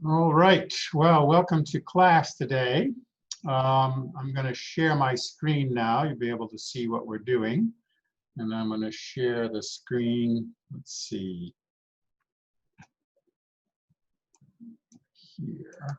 All right, well, welcome to class today. I'm going to share my screen now. You'll be able to see what we're doing. And I'm going to share the screen. Let's see here.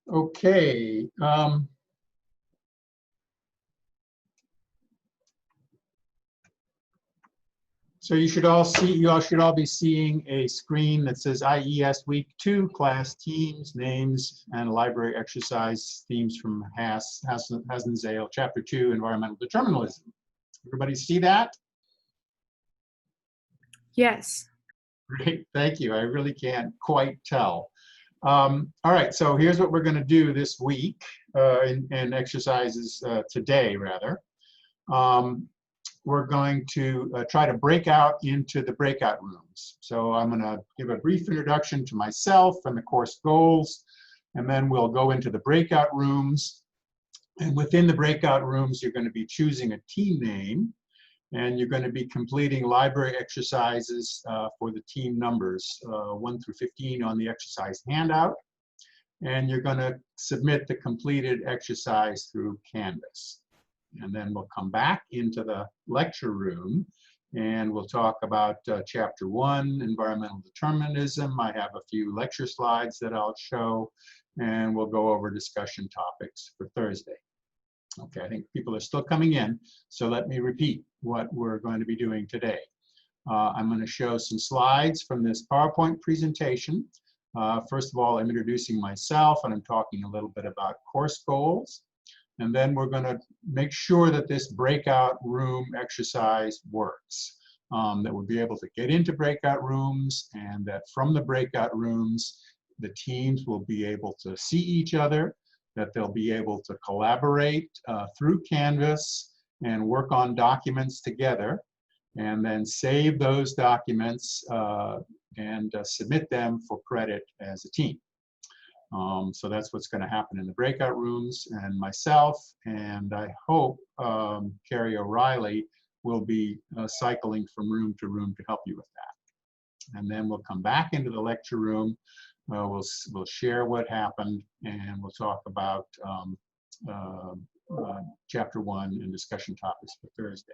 Okay. So you should all be seeing a screen that says IES Week 2 class teams, names, and library exercise themes from Hazen-Zale, Chapter 2, Environmental Determinism. Everybody see that? Yes. Great, thank you. I really can't quite tell. All right, so here's what we're going to do this week in exercises today, rather. We're going to try to break out into the breakout rooms. So I'm going to give a brief introduction to myself and the course goals, and then we'll go into the breakout rooms. And within the breakout rooms, you're going to be choosing a team name, and you're going to be completing library exercises for the team numbers 1 through 15 on the exercise handout. And you're going to submit the completed exercise through Canvas. And then we'll come back into the lecture room and we'll talk about Chapter 1, Environmental Determinism. I have a few lecture slides that I'll show, and we'll go over discussion topics for Thursday. Okay, I think people are still coming in, so let me repeat what we're going to be doing today. I'm going to show some slides from this PowerPoint presentation. First of all, I'm introducing myself, and I'm talking a little bit about course goals. And then we're going to make sure that this breakout room exercise works, that we'll be able to get into breakout rooms, and that from the breakout rooms, the teams will be able to see each other, that they'll be able to collaborate through Canvas and work on documents together, and then save those documents and submit them for credit as a team. So that's what's going to happen in the breakout rooms, and myself, and I hope Carrie O'Reilly will be cycling from room to help you with that. And then we'll come back into the lecture room. We'll share what happened, and we'll talk about Chapter 1 and discussion topics for Thursday.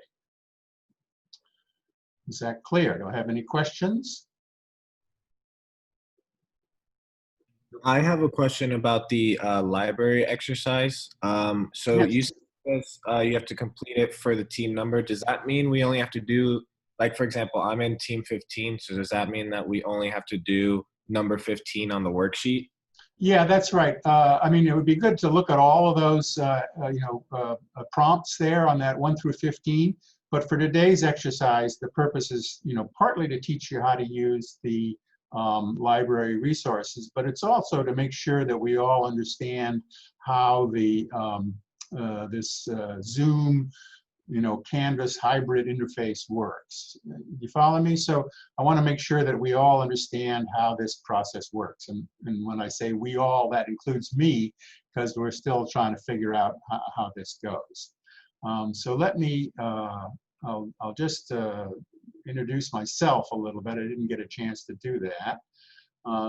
Is that clear? Do I have any questions? I have a question about the library exercise. So Yes. you said you have to complete it for the team number. Does that mean we only have to do, like, for example, I'm in team 15, so does that mean that we only have to do number 15 on the worksheet? Yeah, that's right. I mean, it would be good to look at all of those, prompts there on that 1 through 15. But for today's exercise, the purpose is, partly to teach you how to use the library resources, but it's also to make sure that we all understand how the this Zoom, Canvas hybrid interface works. You follow me? So I want to make sure that we all understand how this process works. And when I say we all, that includes me, because we're still trying to figure out how this goes. So let me, I'll just introduce myself a little bit. I didn't get a chance to do that.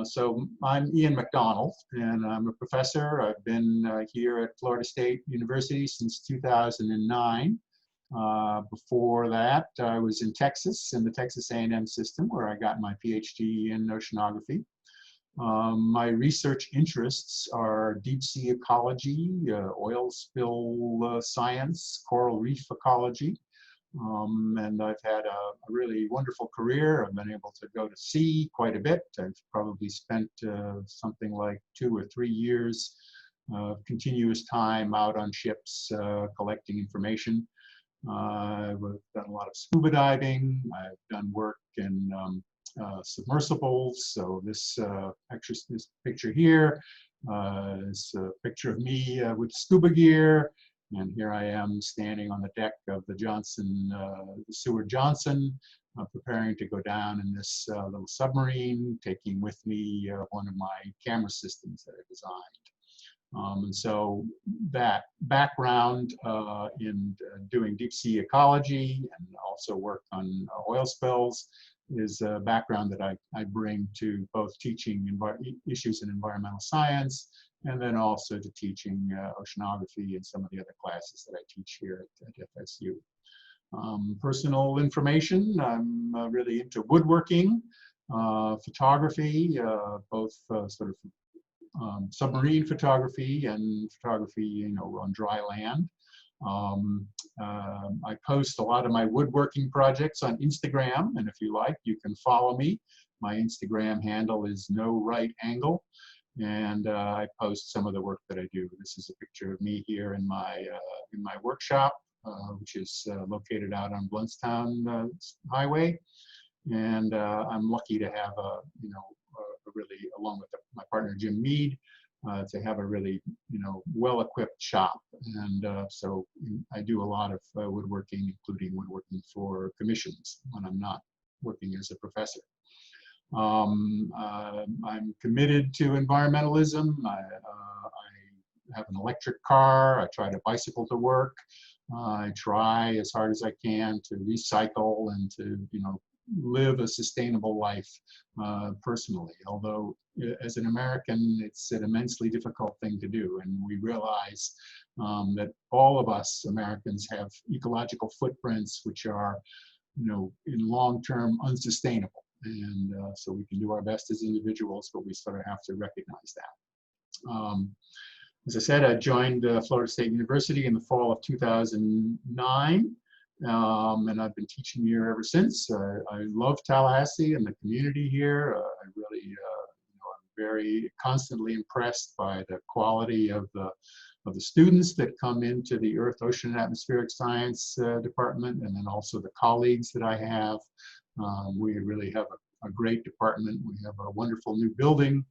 So I'm Ian McDonald, and I'm a professor. I've been here at Florida State University since 2009. Before that, I was in Texas, in the Texas A&M system, where I got my PhD in oceanography. My research interests are deep sea ecology, oil spill science, coral reef ecology. And I've had a really wonderful career. I've been able to go to sea quite a bit. I've probably spent something like 2 or 3 years of continuous time out on ships collecting information. I've done a lot of scuba diving. I've done work in submersibles. So this picture here is a picture of me with scuba gear. And here I am standing on the deck of the the Seward Johnson, preparing to go down in this little submarine, taking with me one of my camera systems that I designed. And so that background in doing deep sea ecology and also work on oil spills is a background that I bring to both teaching issues in environmental science and then also to teaching oceanography and some of the other classes that I teach here at FSU. Personal information, I'm really into woodworking, photography, both sort of submarine photography and photography, on dry land. I post a lot of my woodworking projects on Instagram, and if you like, you can follow me. My Instagram handle is No Right Angle, and I post some of the work that I do. This is a picture of me here in my workshop, which is located out on Bluntstown Highway, and I'm lucky to have a really, along with my partner Jim Mead, to have a really well-equipped shop. And so I do a lot of woodworking, including woodworking for commissions when I'm not working as a professor. I'm committed to environmentalism. I have an electric car. I try to bicycle to work. I try as hard as I can to recycle and to live a sustainable life personally. Although as an American, it's an immensely difficult thing to do, and we realize that all of us Americans have ecological footprints which are, in long-term unsustainable. And so we can do our best as individuals, but we sort of have to recognize that. As I said, I joined Florida State University in the fall of 2009. And I've been teaching here ever since. I love Tallahassee and the community here. I really, I'm very constantly impressed by the quality of the students that come into the Earth, Ocean, and Atmospheric Science department, and then also the colleagues that I have. We really have a great department. We have a wonderful new building.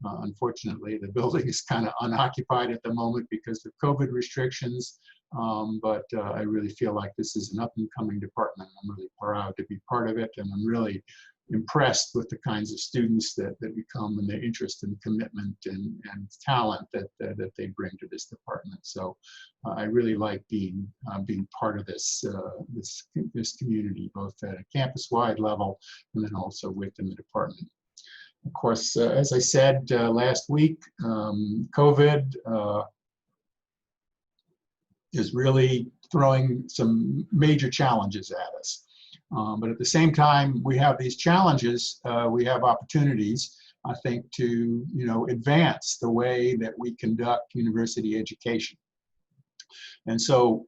Unfortunately, the building is kind of unoccupied at the moment because of COVID restrictions. But I really feel like this is an up-and-coming department. I'm really proud to be part of it, and I'm really impressed with the kinds of students that we come and their interest and commitment and talent that they bring to this department. So I really like being part of this community, both at a campus-wide level and then also within the department. Of course, as I said last week, COVID is really throwing some major challenges at us. But at the same time, we have these challenges, we have opportunities, I think, to advance the way that we conduct university education. And so,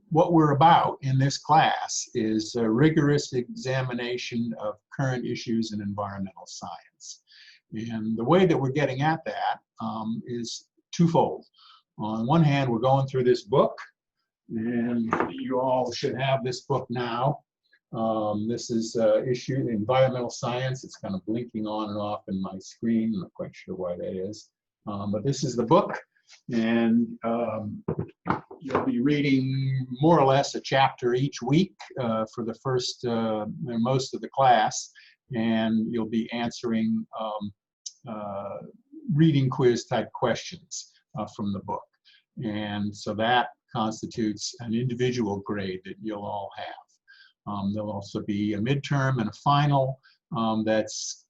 what we're about in this class is a rigorous examination of current issues in environmental science. And the way that we're getting at that is twofold. On one hand, we're going through this book, and you all should have this book now. This is issue Environmental Science. It's kind of blinking on and off in my screen. I'm not quite sure why that is. But this is the book, and you'll be reading more or less a chapter each week for the first most of the class, and you'll be answering reading quiz type questions from the book. And so that constitutes an individual grade that you'll all have. There'll also be a midterm and a final that's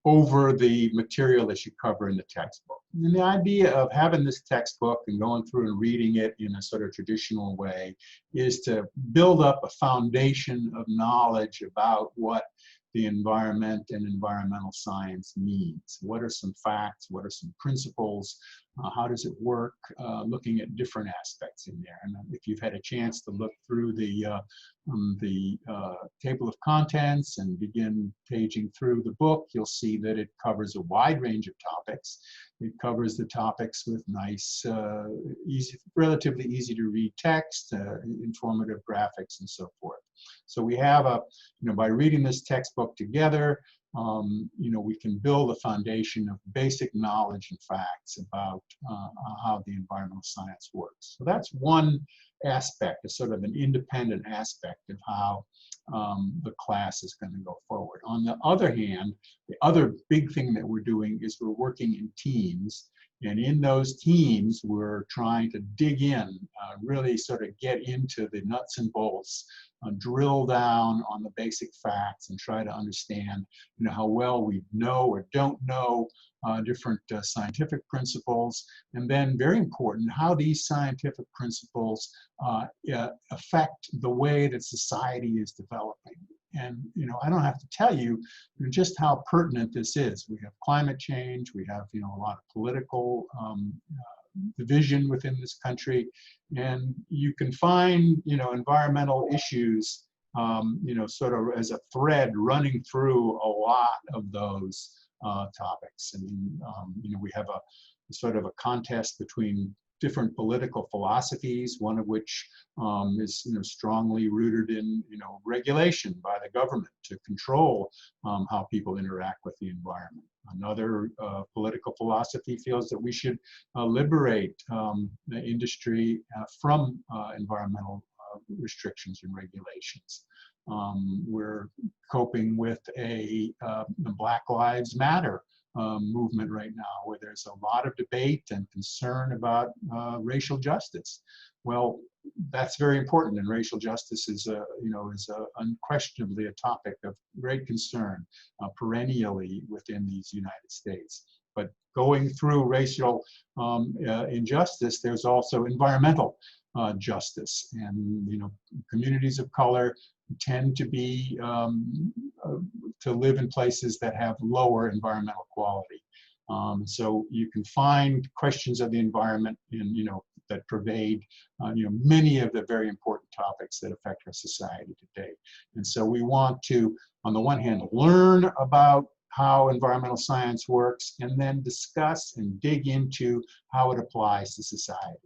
over the material that you cover in the textbook. And the idea of having this textbook and going through and reading it in a sort of traditional way is to build up a foundation of knowledge about what the environment and environmental science means. What are some facts? What are some principles? How does it work? Looking at different aspects in there. And if you've had a chance to look through the table of contents and begin paging through the book, you'll see that it covers a wide range of topics. It covers the topics with nice, relatively easy to read text, informative graphics, and so forth. So we have by reading this textbook together, we can build a foundation of basic knowledge and facts about how the environmental science works. So that's one aspect, a sort of an independent aspect of how the class is going to go forward. On the other hand, the other big thing that we're doing is we're working in teams. And in those teams, we're trying to dig in, really sort of get into the nuts and bolts, drill down on the basic facts and try to understand, how well we know or don't know different scientific principles. And then, very important, how these scientific principles affect the way that society is developing. And, I don't have to tell you just how pertinent this is. We have climate change, we have, a lot of political division within this country, and you can find, environmental issues, sort of as a thread running through a lot of those topics. And, we have a sort of a contest between different political philosophies, one of which is strongly rooted in regulation by the government to control how people interact with the environment. Another political philosophy feels that we should liberate the industry from environmental restrictions and regulations. We're coping with a Black Lives Matter movement right now, where there's a lot of debate and concern about racial justice. Well, that's very important, and racial justice is unquestionably a topic of great concern perennially within these United States. But going through racial injustice, there's also environmental justice, and communities of color tend to be to live in places that have lower environmental quality. So you can find questions of the environment that pervade many of the very important topics that affect our society today. And so we want to, on the one hand, learn about how environmental science works, and then discuss and dig into how it applies to society.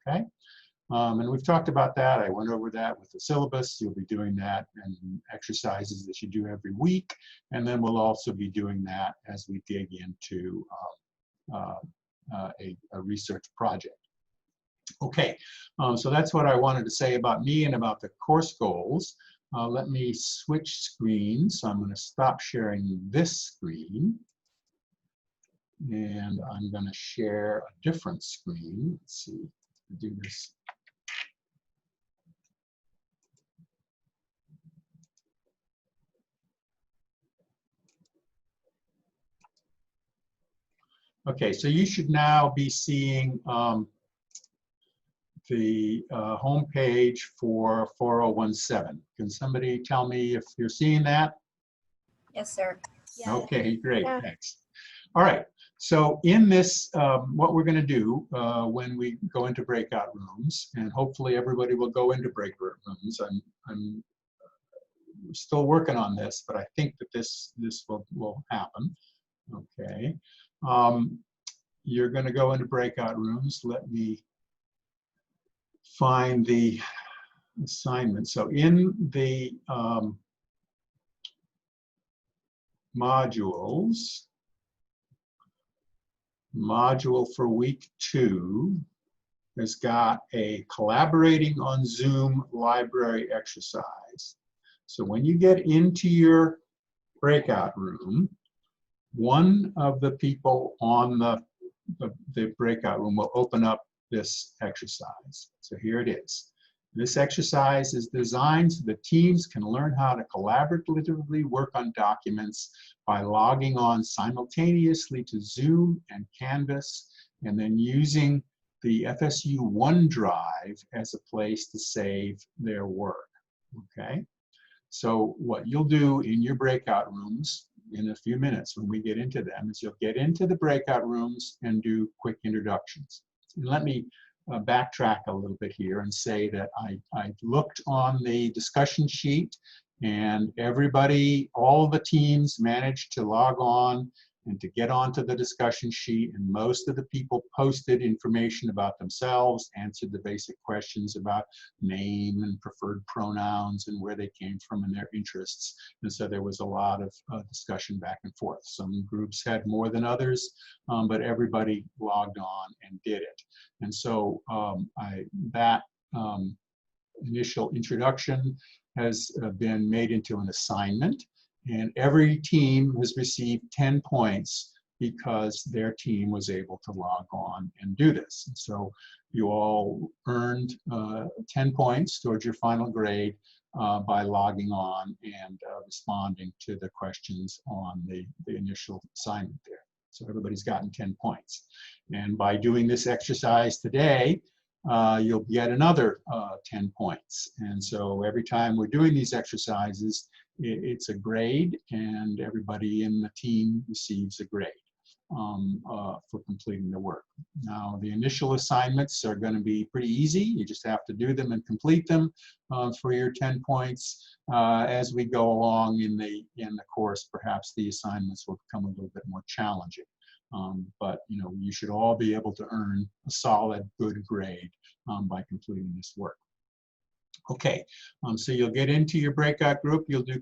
Okay? And we've talked about that. I went over that with the syllabus. You'll be doing that and exercises that you do every week. And then we'll also be doing that as we dig into a research project. Okay, so that's what I wanted to say about me and about the course goals. Let me switch screens. So I'm going to stop sharing this screen. And I'm going to share a different screen. Let's see, do this. Okay, so you should now be seeing the home page for 4017. Can somebody tell me if you're seeing that? Yes, sir. Yeah. Okay, great, Yeah. thanks. All right, so in this, what we're gonna do when we go into breakout rooms, and hopefully everybody will go into breakout rooms. I'm still working on this, but I think that this will happen. Okay. You're going to go into breakout rooms. Let me find the assignment. So in the modules, module for week 2 has got a collaborating on Zoom library exercise. So when you get into your breakout room, one of the people on the breakout room will open up this exercise. So here it is. This exercise is designed so that teams can learn how to collaboratively work on documents by logging on simultaneously to Zoom and Canvas, and then using the FSU OneDrive as a place to save their work. Okay? So what you'll do in your breakout rooms in a few minutes when we get into them is you'll get into the breakout rooms and do quick introductions. And let me backtrack a little bit here and say that I looked on the discussion sheet, and everybody, all the teams managed to log on and to get onto the discussion sheet. And most of the people posted information about themselves, answered the basic questions about name and preferred pronouns and where they came from and their interests. And so there was a lot of discussion back and forth. Some groups had more than others, but everybody logged on and did it. And so that initial introduction has been made into an assignment, and every team has received 10 points because their team was able to log on and do this. And so you all earned 10 points towards your final grade by logging on and responding to the questions on the initial assignment there. So everybody's gotten 10 points. And by doing this exercise today, you'll get another 10 points. And so every time we're doing these exercises, it's a grade, and everybody in the team receives a grade for completing the work. Now, the initial assignments are going to be pretty easy. You just have to do them and complete them for your 10 points. As we go along in the course, perhaps the assignments will become a little bit more challenging. But you should all be able to earn a solid, good grade by completing this work. Okay, so you'll get into your breakout group. You'll do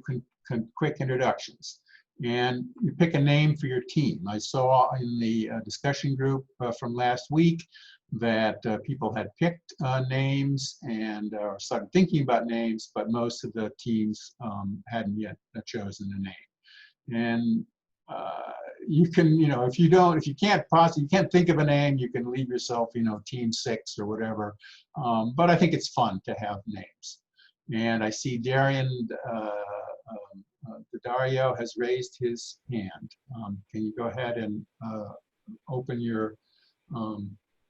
quick introductions, and you pick a name for your team. I saw in the discussion group from last week that people had picked names and started thinking about names, but most of the teams hadn't yet chosen a name. And you can, if you can't think of a name, you can leave yourself, Team 6 or whatever. But I think it's fun to have names. And I see Darian Dario has raised his hand. Can you go ahead and open your,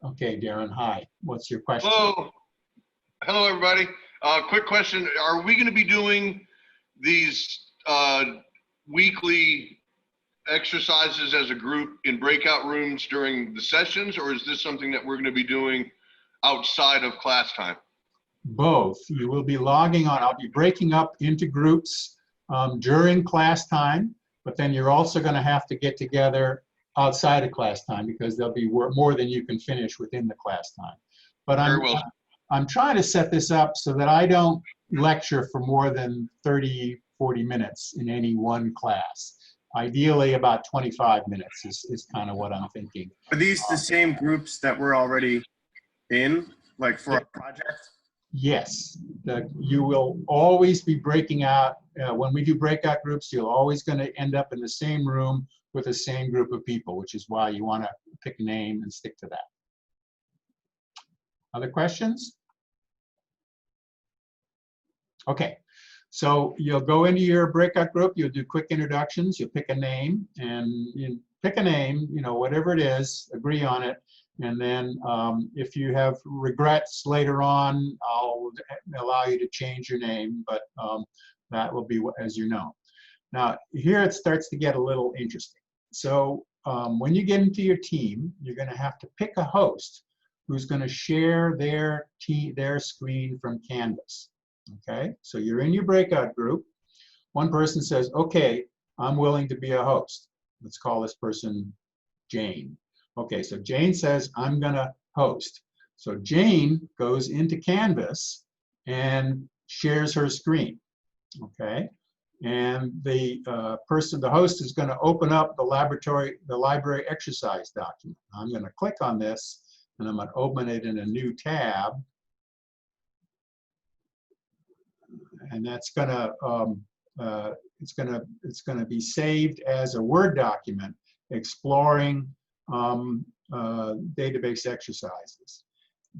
okay, Darren, hi. What's your question? Hello, everybody. Quick question. Are we going to be doing these weekly exercises as a group in breakout rooms during the sessions, or is this something that we're going to be doing outside of class time? Both. You will be logging on. I'll be breaking up into groups during class time, but then you're also going to have to get together outside of class time because there'll be more than you can finish within the class time. But I'm trying to set this up so that I don't lecture for more than 30, 40 minutes in any one class. Ideally, about 25 minutes is kind of what I'm thinking. Are these the same groups that we're already in, like for our project? Yes. You will always be breaking out. When we do breakout groups, you're always going to end up in the same room with the same group of people, which is why you want to pick a name and stick to that. Other questions? Okay. So you'll go into your breakout group, you'll do quick introductions, you'll pick a name, and you pick a name, whatever it is, agree on it. And then if you have regrets later on, I'll allow you to change your name, but that will be as you know. Now, here it starts to get a little interesting. So when you get into your team, you're going to have to pick a host who's going to share their screen from Canvas. Okay, so you're in your breakout group. One person says, okay, I'm willing to be a host. Let's call this person Jane. Okay, so Jane says, I'm gonna host. So Jane goes into Canvas and shares her screen, okay? And the host is gonna open up the library exercise document. I'm gonna click on this and I'm gonna open it in a new tab. And that's gonna it's gonna be saved as a Word document exploring database exercises.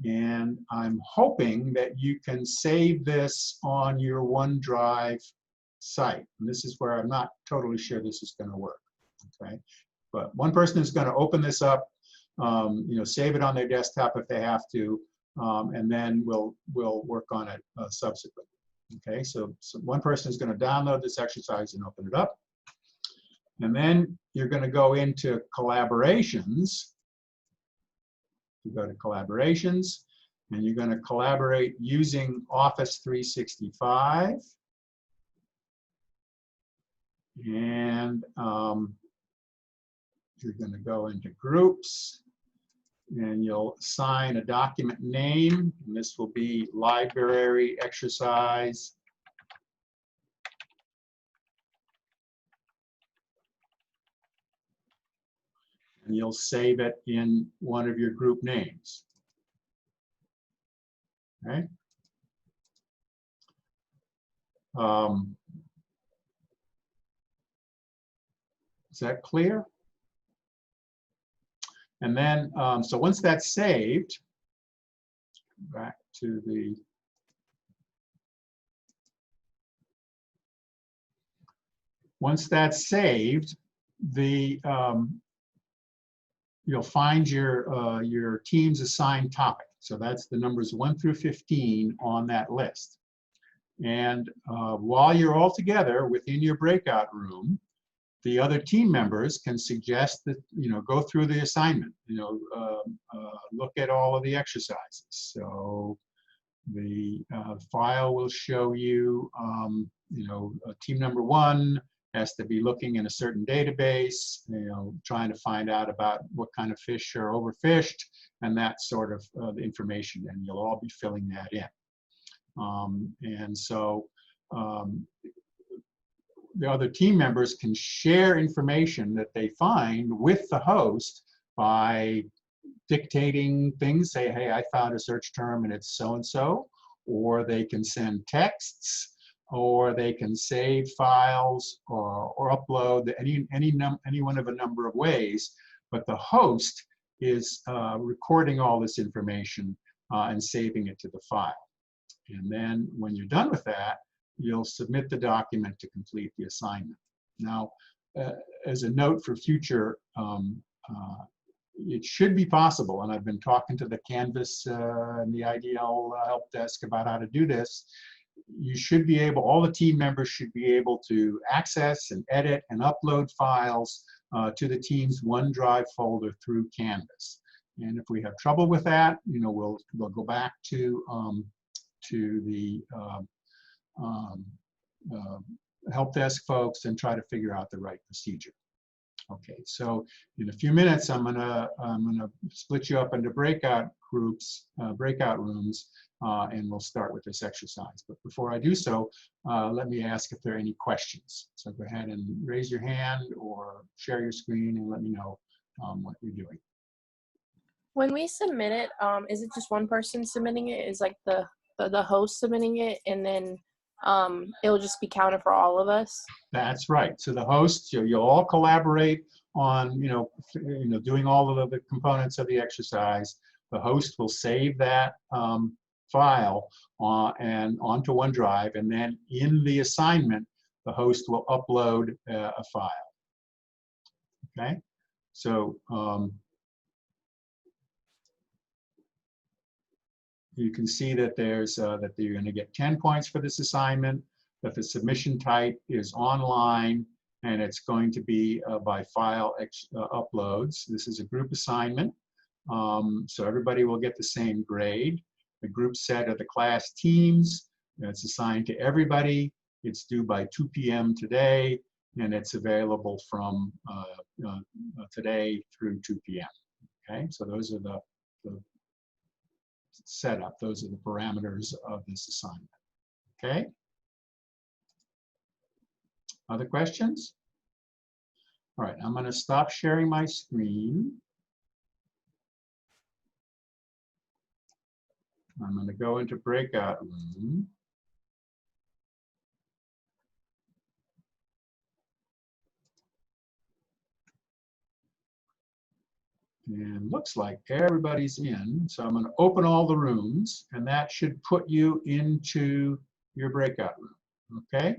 And I'm hoping that you can save this on your OneDrive site. And this is where I'm not totally sure this is going to work. Okay, but one person is going to open this up, save it on their desktop if they have to, and then we'll work on it subsequently. Okay, so one person is going to download this exercise and open it up. And then you're going to go into collaborations. You go to collaborations, and you're going to collaborate using Office 365. And you're going to go into groups, and you'll assign a document name, and this will be library exercise. And you'll save it in one of your group names. Okay. Is that clear? And then, so once that's saved, back to the, once that's saved, the you'll find your team's assigned topic. So that's the numbers 1 through 15 on that list. And while you're all together within your breakout room, the other team members can suggest that, go through the assignment, look at all of the exercises. So the file will show you, team number 1 has to be looking in a certain database, trying to find out about what kind of fish are overfished and that sort of information, and you'll all be filling that in. And so the other team members can share information that they find with the host by dictating things, say, hey, I found a search term and it's so-and-so, or they can send texts, or they can save files or upload any one of a number of ways, but the host is recording all this information and saving it to the file. And then when you're done with that, you'll submit the document to complete the assignment. Now, as a note for future, it should be possible, and I've been talking to the Canvas and the IDL help desk about how to do this. You should be able, all the team members should be able to access and edit and upload files to the team's OneDrive folder through Canvas. And if we have trouble with that, we'll go back to the help desk folks and try to figure out the right procedure. Okay, so in a few minutes, I'm gonna split you up into breakout groups, breakout rooms, and we'll start with this exercise. But before I do so, let me ask if there are any questions. So go ahead and raise your hand or share your screen and let me know what you're doing. When we submit it, is it just one person submitting it? Is like the host submitting it, and then it'll just be counted for all of us? That's right. So the hosts, you'll all collaborate on, doing all of the components of the exercise. The host will save that file and onto OneDrive, and then in the assignment, the host will upload a file. Okay, so you can see that there's that you're going to get 10 points for this assignment, that the submission type is online, and it's going to be by file uploads. This is a group assignment, so everybody will get the same grade. The group set of the class teams, it's assigned to everybody. It's due by 2 p.m. today, and it's available from today through 2 p.m. Okay, so those are the setup. Those are the parameters of this assignment. Okay. Other questions? All right, I'm going to stop sharing my screen. I'm going to go into breakout room. And looks like everybody's in. So I'm going to open all the rooms, and that should put you into your breakout room. Okay.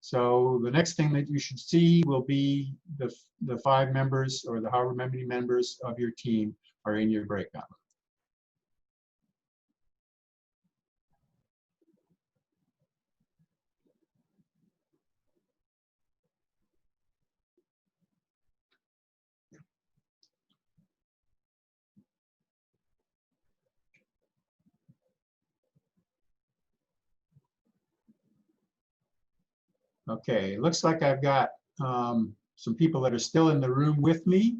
So the next thing that you should see will be the 5 members, or the however many members of your team are in your breakout room. Okay, it looks like I've got some people that are still in the room with me.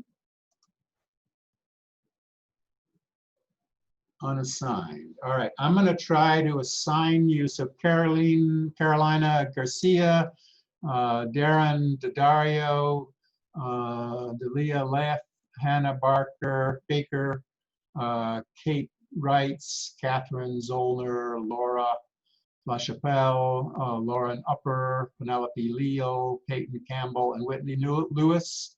unassigned. All right, I'm going to try to assign you. So Carolina Garcia, Darren Daddario, Delia Leff, Hannah Baker, Kate Wrights, Catherine Zollner, Laura LaChapelle, Lauren Upper, Penelope Leo, Peyton Campbell, and Whitney Lewis.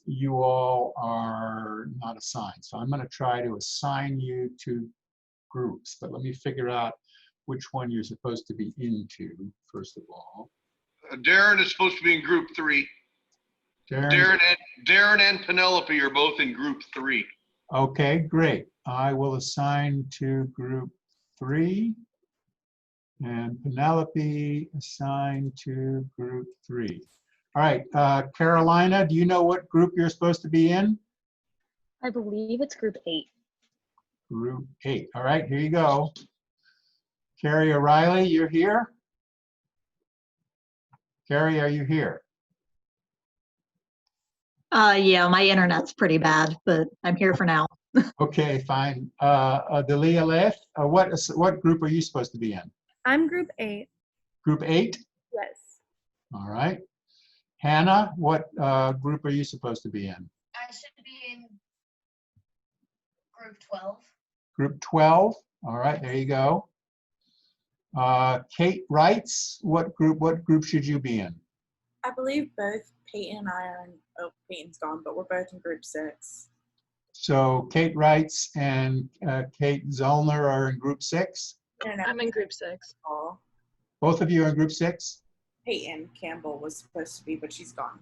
You all are not assigned. So I'm going to try to assign you to groups, but let me figure out which one you're supposed to be into, first of all. Darren is supposed to be in group 3. Darren and Penelope are both in group 3. Okay, great. I will assign to group 3. And Penelope assigned to group 3. All right, Carolina, do you know what group you're supposed to be in? I believe it's group 8. Group 8. All right, here you go. Carrie O'Reilly, you're here? Carrie, are you here? Yeah, my internet's pretty bad, but I'm here for now. Okay, fine. Delia Leff, what group are you supposed to be in? I'm group 8. Group 8? Yes. All right. Hannah, what group are you supposed to be in? I should be in group 12. Group 12. All right, there you go. Kate Wrights, what group should you be in? I believe both Peyton and I are in, oh, Peyton's gone, but we're both in group 6. So Kate Wrights and Kate Zollner are in group 6? No, I'm in group 6. Oh, Both of you are in group 6? Peyton Campbell was supposed to be, but she's gone.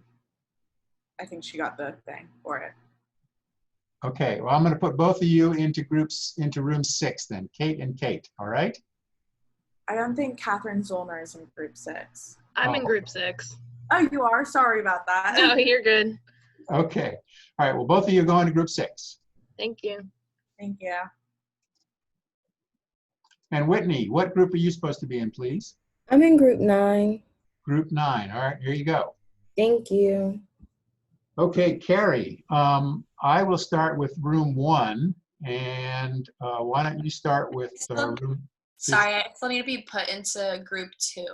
I think she got the thing for it. Okay, well, I'm going to put both of you into room 6 then, Kate and Kate, all right? I don't think Catherine Zollner is in group 6. I'm in group 6. Oh, you are? Sorry about that. No, you're good. Okay, all right, well, both of you are going to group 6. Thank you. Thank you. And Whitney, what group are you supposed to be in, please? I'm in group 9. Group 9, all right, here you go. Thank you. Okay, Carrie, I will start with room 1, and why don't you start with room... Sorry, I still need to be put into group 2.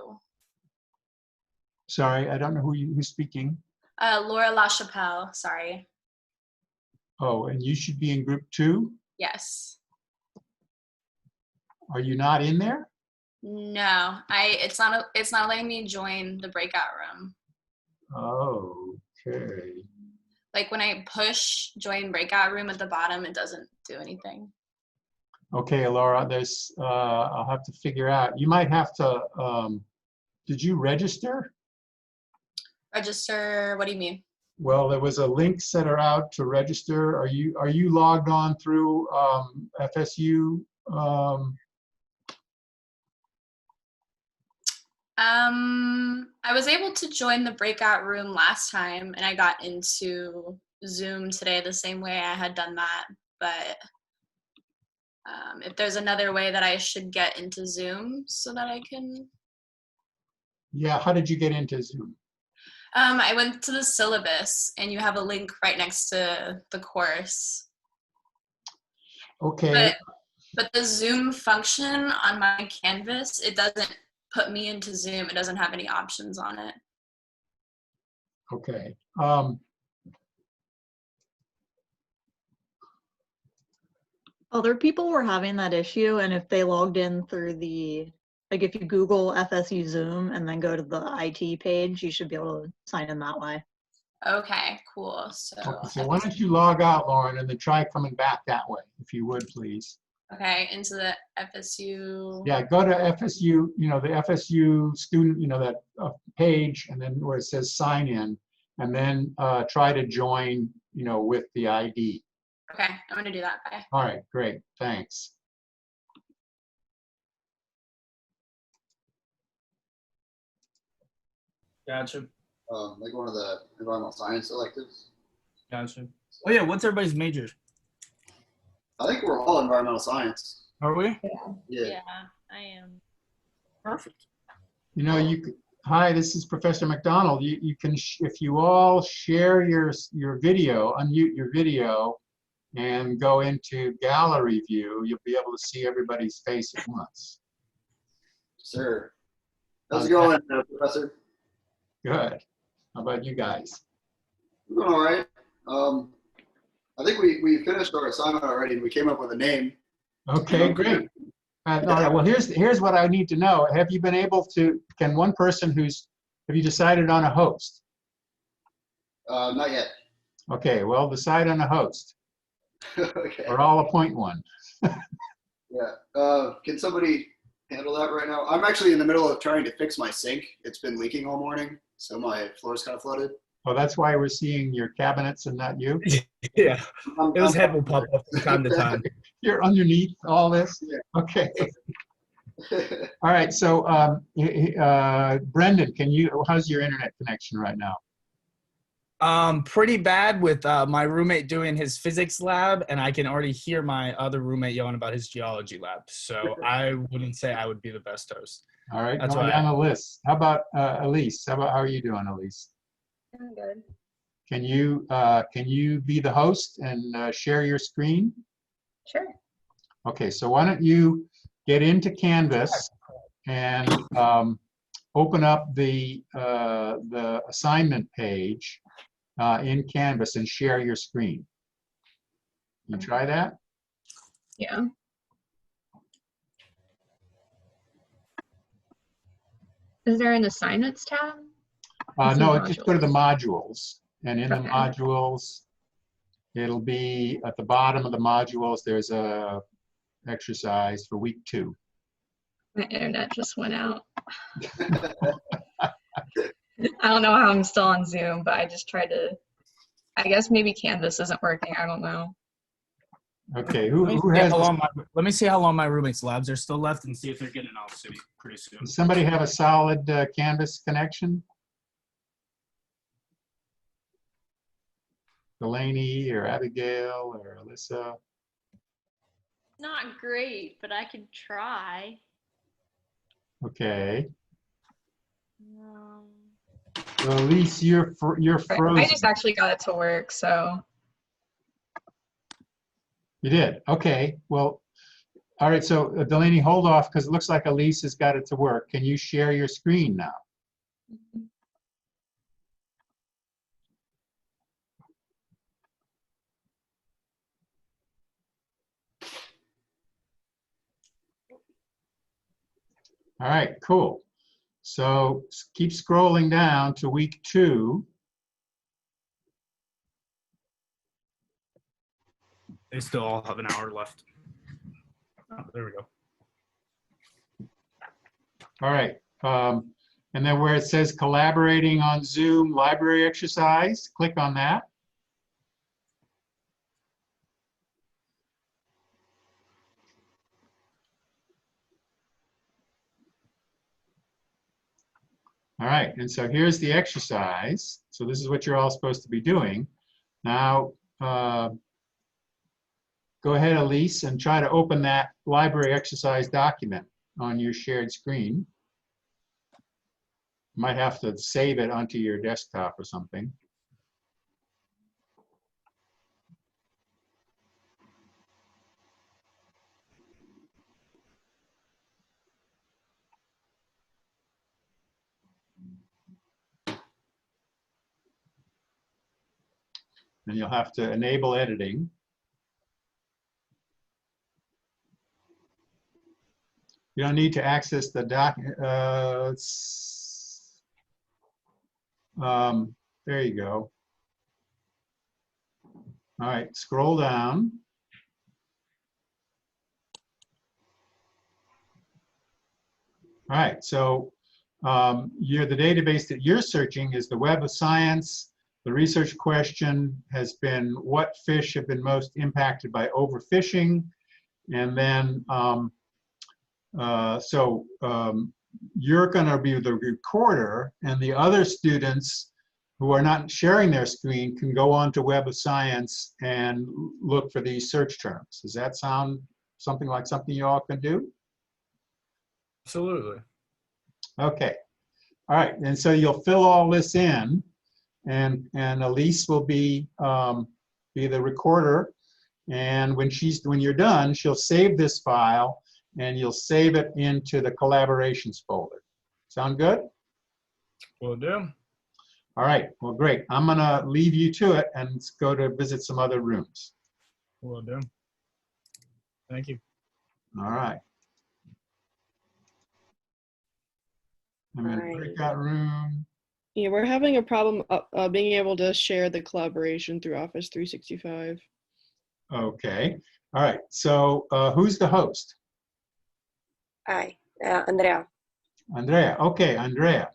Sorry, I don't know who's speaking. Laura LaChapelle, sorry. Oh, and you should be in group 2? Yes. Are you not in there? No, it's not letting me join the breakout room. Oh, okay. Like when I push join breakout room at the bottom, it doesn't do anything. Okay, Laura, I'll have to figure out. You might have to, did you register? Register, what do you mean? Well, there was a link set out to register. Are you logged on through FSU? I was able to join the breakout room last time, and I got into Zoom today the same way I had done that. But if there's another way that I should get into Zoom so that I can. Yeah, how did you get into Zoom? I went to the syllabus, and you have a link right next to the course. Okay. But the Zoom function on my Canvas, it doesn't put me into Zoom. It doesn't have any options on it. Okay. Other people were having that issue, and if they logged in through like if you Google FSU Zoom and then go to the IT page, you should be able to sign in that way. Okay, cool. So why don't you log out, Lauren, and then try coming back that way, if you would, please. Okay, into the FSU. Yeah, go to FSU, the FSU student, that page, and then where it says sign in, and then try to join, with the ID. Okay, I'm gonna do that. Bye. All right, great, thanks. Gotcha. Like one of the environmental science electives. Gotcha. Oh yeah, what's everybody's major? I think we're all environmental science. Are we? Yeah. I am. Perfect. Hi, this is Professor McDonald. You can, if you all share your video, unmute your video, and go into gallery view, you'll be able to see everybody's face at once. Sir. How's it going, Professor? Good. How about you guys? We're doing all right. I think we finished our assignment already and we came up with a name. Okay, great. All right, well, here's what I need to know. Have you been able to, can one person have you decided on a host? Not yet. Okay, well, decide on a host. Okay. Or I'll appoint one. Yeah. Can somebody handle that right now? I'm actually in the middle of trying to fix my sink. It's been leaking all morning, so my floor's kind of flooded. Oh, that's why we're seing your cabinets and not you? Yeah, his head will pop up from time to time. You're underneath all this? Yeah. Okay. All right, so Brendan, how's your internet connection right now? Pretty bad with my roommate doing his physics lab, and I can already hear my other roommate yelling about his geology lab. So I wouldn't say I would be the best host. All right, That's going why down the list. How about Elise? How are you doing, Elise? I'm good. Can you be the host and share your screen? Sure. Okay, so why don't you get into Canvas and open up the assignment page in Canvas and share your screen. You try that? Yeah. Is there an assignments tab? No, just go to the modules. And in the Okay. modules, it'll be at the bottom of the modules, there's a exercise for week 2. My internet just went out. I don't know how I'm still on Zoom, but I just tried to, I guess maybe Canvas isn't working. I don't know. Okay, Let who has, let me see how long my roommate's labs are still left and see if they're getting off pretty soon. does somebody have a solid Canvas connection? Delaney or Abigail or Alyssa? Not great, but I could try. Okay. Well, at least you're frozen. I just actually got it to work, so. You did? Okay. Well, all right. So Delaney, hold off because it looks like Elise has got it to work. Can you share your screen now? All right, cool. So keep scrolling down to week 2. They still all have an hour left. Oh, there we go. All right. And then where it says collaborating on Zoom library exercise, click on that. All right, and so here's the exercise. So this is what you're all supposed to be doing. Now, go ahead, Elise, and try to open that library exercise document on your shared screen. You might have to save it onto your desktop or something. And you'll have to enable editing. You don't need to access the there you go. All right, scroll down. All right, so the database that you're searching is the Web of Science. The research question has been, what fish have been most impacted by overfishing? And then, you're gonna be the recorder, and the other students who are not sharing their screen can go on to Web of Science and look for these search terms. Does that sound something like something you all can do? Absolutely. Okay. All right, and so you'll fill all this in, and Elise will be the recorder, And when you're done, she'll save this file and you'll save it into the collaborations folder. Sound good? Will do. All right, well, great. I'm gonna leave you to it and go to visit some other rooms. Will do. Thank you. All right. I'm in Right. breakout room. Yeah, we're having a problem being able to share the collaboration through Office 365. Okay. All right. So who's the host? Hi, Andrea. Andrea. Okay, Andrea.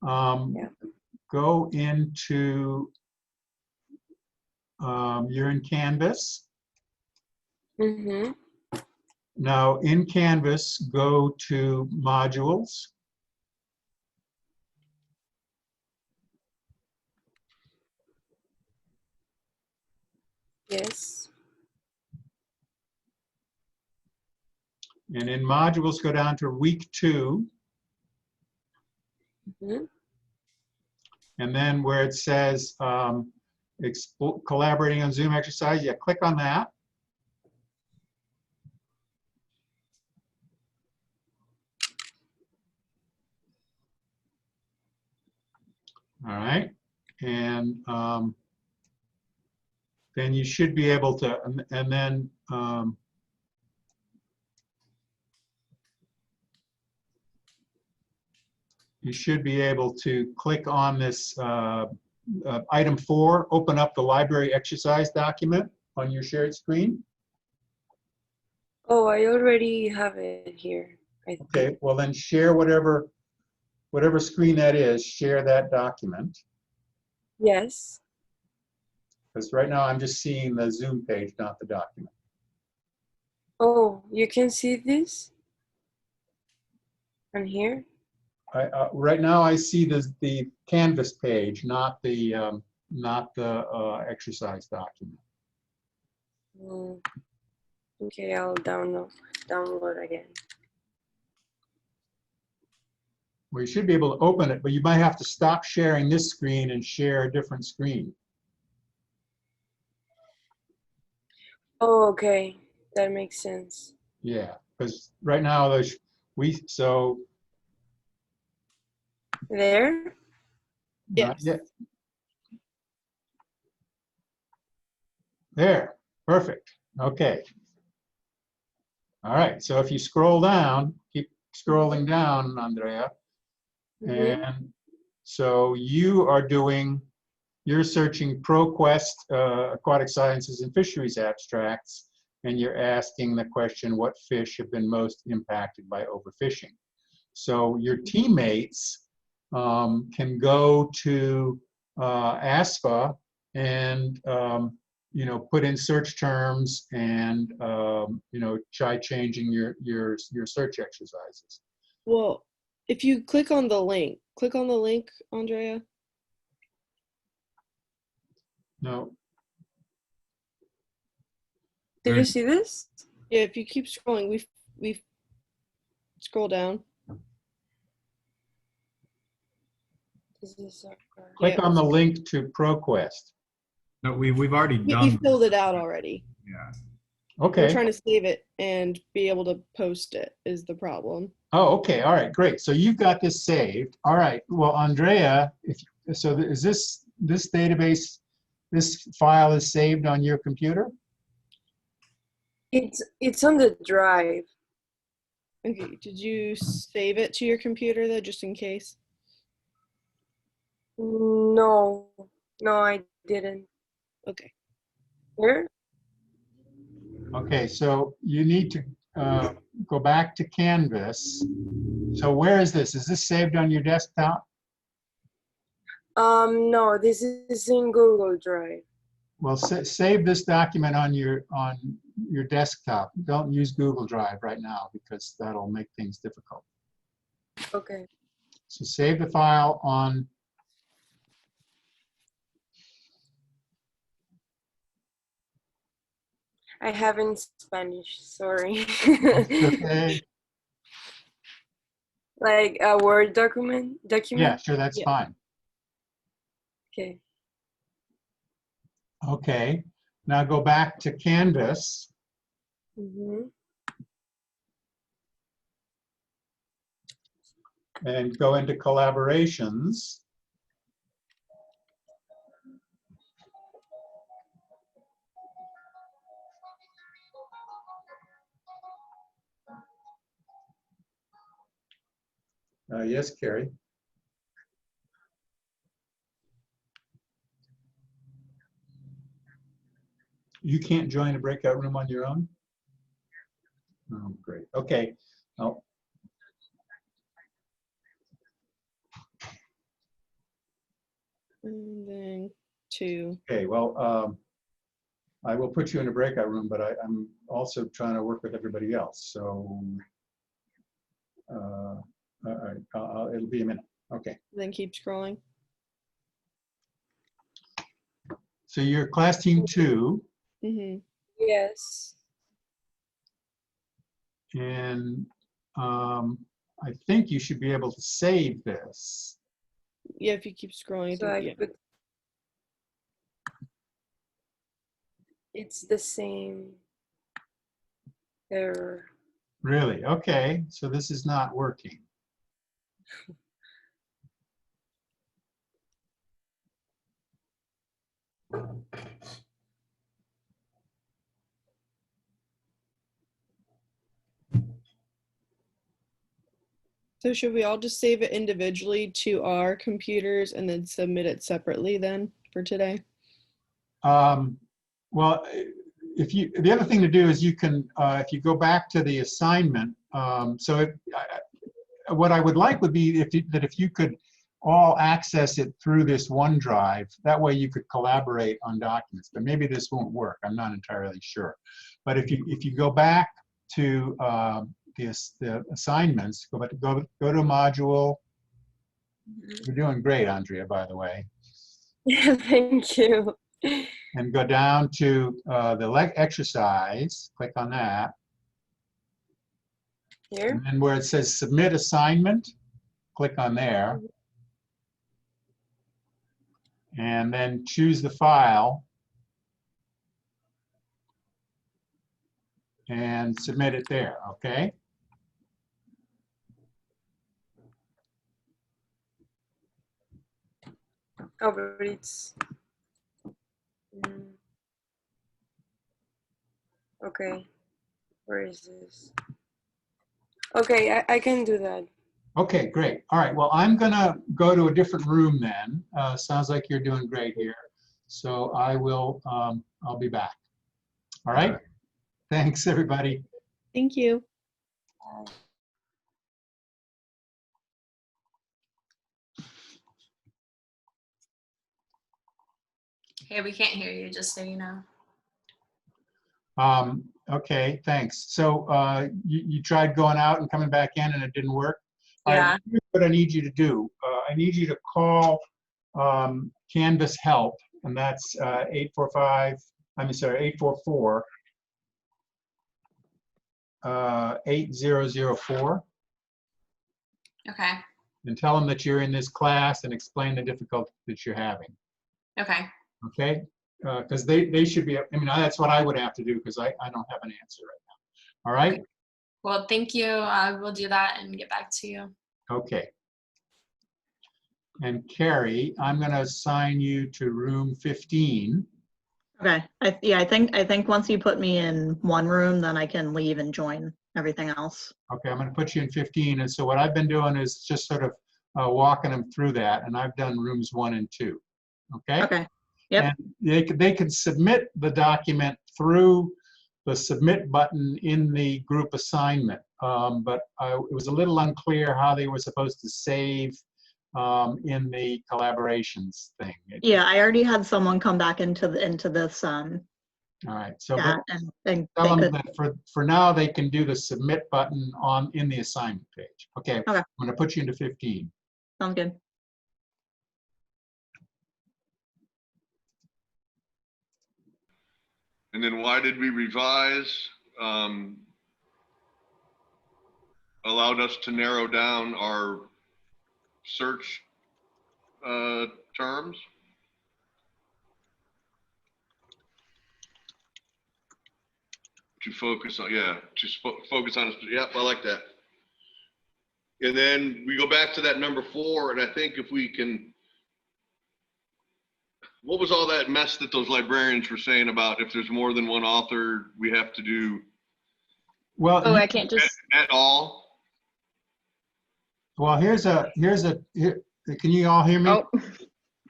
Yeah. Go into, you're in Canvas. Mm-hmm. Now in Canvas, go to modules. Yes. And in modules, go down to week 2. Mm-hmm. And then where it says collaborating on Zoom exercise, yeah, click on that. All right. And then you should be able to, and then you should be able to click on this item 4, open up the library exercise document on your shared screen. Oh, I already have it here. I think. Okay, well then share whatever screen that is, share that document. Yes. Because right now I'm just seeing the Zoom page, not the document. Oh, you can see this on here? Right now I see the Canvas page, not the exercise document. Okay, I'll download again. Well, you should be able to open it, but you might have to stop sharing this screen and share a different screen. Oh, okay. That makes sense. Yeah, because right now so There? not yet. There, perfect. Okay. All right, so if you scroll down, keep scrolling down, Andrea. Mm-hmm. And so you're searching ProQuest aquatic sciences and fisheries abstracts, and you're asking the question, what fish have been most impacted by overfishing? So your teammates can go to ASFA and put in search terms and try changing your search exercises. Well, if you click on the link, Andrea. No. Did you see this? Yeah, if you keep scrolling, we've scroll down. Click on the link to ProQuest. No, we've already We done. filled it out already. Yeah. Okay. We're trying to save it and be able to post it is the problem. Oh, okay. All right, great. So you've got this saved. All right. Well, Andrea, is this database, this file is saved on your computer? It's on the drive. Okay. Did you save it to your computer though, just in case? No, I didn't. Okay. Where? Okay, so you need to go back to Canvas. So where is this? Is this saved on your desktop? No, this is in Google Drive. Well, save this document on your desktop. Don't use Google Drive right now because that'll make things difficult. Okay. So save the file on. I have in Spanish, sorry. Okay. Like a Word document? Yeah, sure, that's fine. Okay. Okay. Now go back to Canvas. Mm-hmm. And go into collaborations. Yes, Carrie. You can't join a breakout room on your own? Oh, great. Okay. Oh. And then 2. Okay, well, I will put you in a breakout room, but I'm also trying to work with everybody else. So all right, it'll be a minute. Okay. Then keep scrolling. So you're class team 2. Mm-hmm. Yes. And I think you should be able to save this. Yeah, if you keep scrolling. So I put, it's the same error. Really? Okay. So this is not working. So should we all just save it individually to our computers and then submit it separately then for today? Well, if you, the other thing to do is you can, if you go back to the assignment, what I would like would be if you could all access it through this OneDrive. That way you could collaborate on documents. But maybe this won't work. I'm not entirely sure. But if you go back to the assignments, go to module. You're doing great, Andrea, by the way. Thank you. And go down to the exercise. Click on that. Here? And then where it says submit assignment, click on there. And then choose the file and submit it there, okay? Oh, but it's... Okay. Where is this? Okay, I can do that. Okay, great. All right, well, I'm gonna go to a different room then. Sounds like you're doing great here. So I will, I'll be back. All right? Thanks, everybody. Thank you. Hey, we can't hear you, just so you know. Okay, thanks. So you tried going out and coming back in and it didn't work? Yeah. All right, here's what I need you to do. I need you to call Canvas Help, and that's 844 8004. Okay. And tell them that you're in this class and explain the difficulty that you're having. Okay. Okay? Because they should be, I mean, that's what I would have to do because I don't have an answer right now. All right? Okay. Well, thank you. I will do that and get back to you. Okay. And Carrie, I'm going to assign you to room 15. Okay. I think once you put me in one room, then I can leave and join everything else. Okay, I'm going to put you in 15. And so what I've been doing is just sort of walking them through that. And I've done rooms 1 and 2. Okay? Okay. Yep. And they could submit the document through the submit button in the group assignment. But it was a little unclear how they were supposed to save in the collaborations thing. Yeah, I already had someone come back into this All right, so chat and tell they them could. that for now they can do the submit button in the assignment page. Okay, I'm going to put you into 15. Sounds good. And then why did we revise? Allowed us to narrow down our search terms. to focus on, yeah, to focus on, yep, I like that. And then we go back to that number 4, and I think if we can, what was all that mess that those librarians were saying about if there's more than one author, we have to do Well, Oh, I can't just. at all? well, here, can you all hear me? Oh.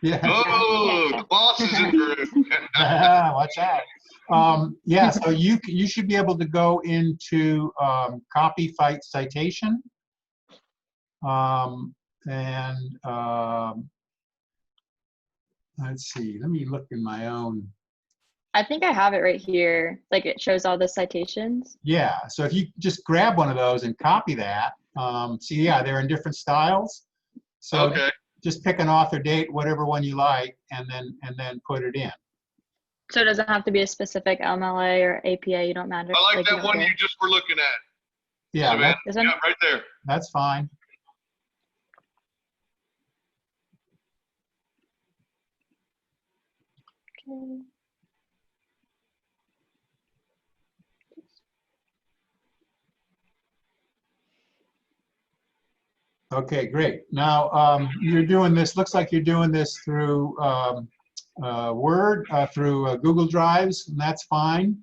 Yeah. Oh, the boss is in the room. Watch out. Yeah, so you should be able to go into copy fight citation. Let's see, let me look in my own. I think I have it right here. Like it shows all the citations. Yeah, so if you just grab one of those and copy that, see, yeah, they're in different styles. So Okay. just pick an author date, whatever one you like, and then put it in. So it doesn't have to be a specific MLA or APA. You don't matter. I like you that don't one care. you just were looking at. Yeah, Savannah. This one? Yeah, right there. that's fine. Okay. Okay, great. Now you're doing this, looks like you're doing this through Word, through Google Drives, and that's fine.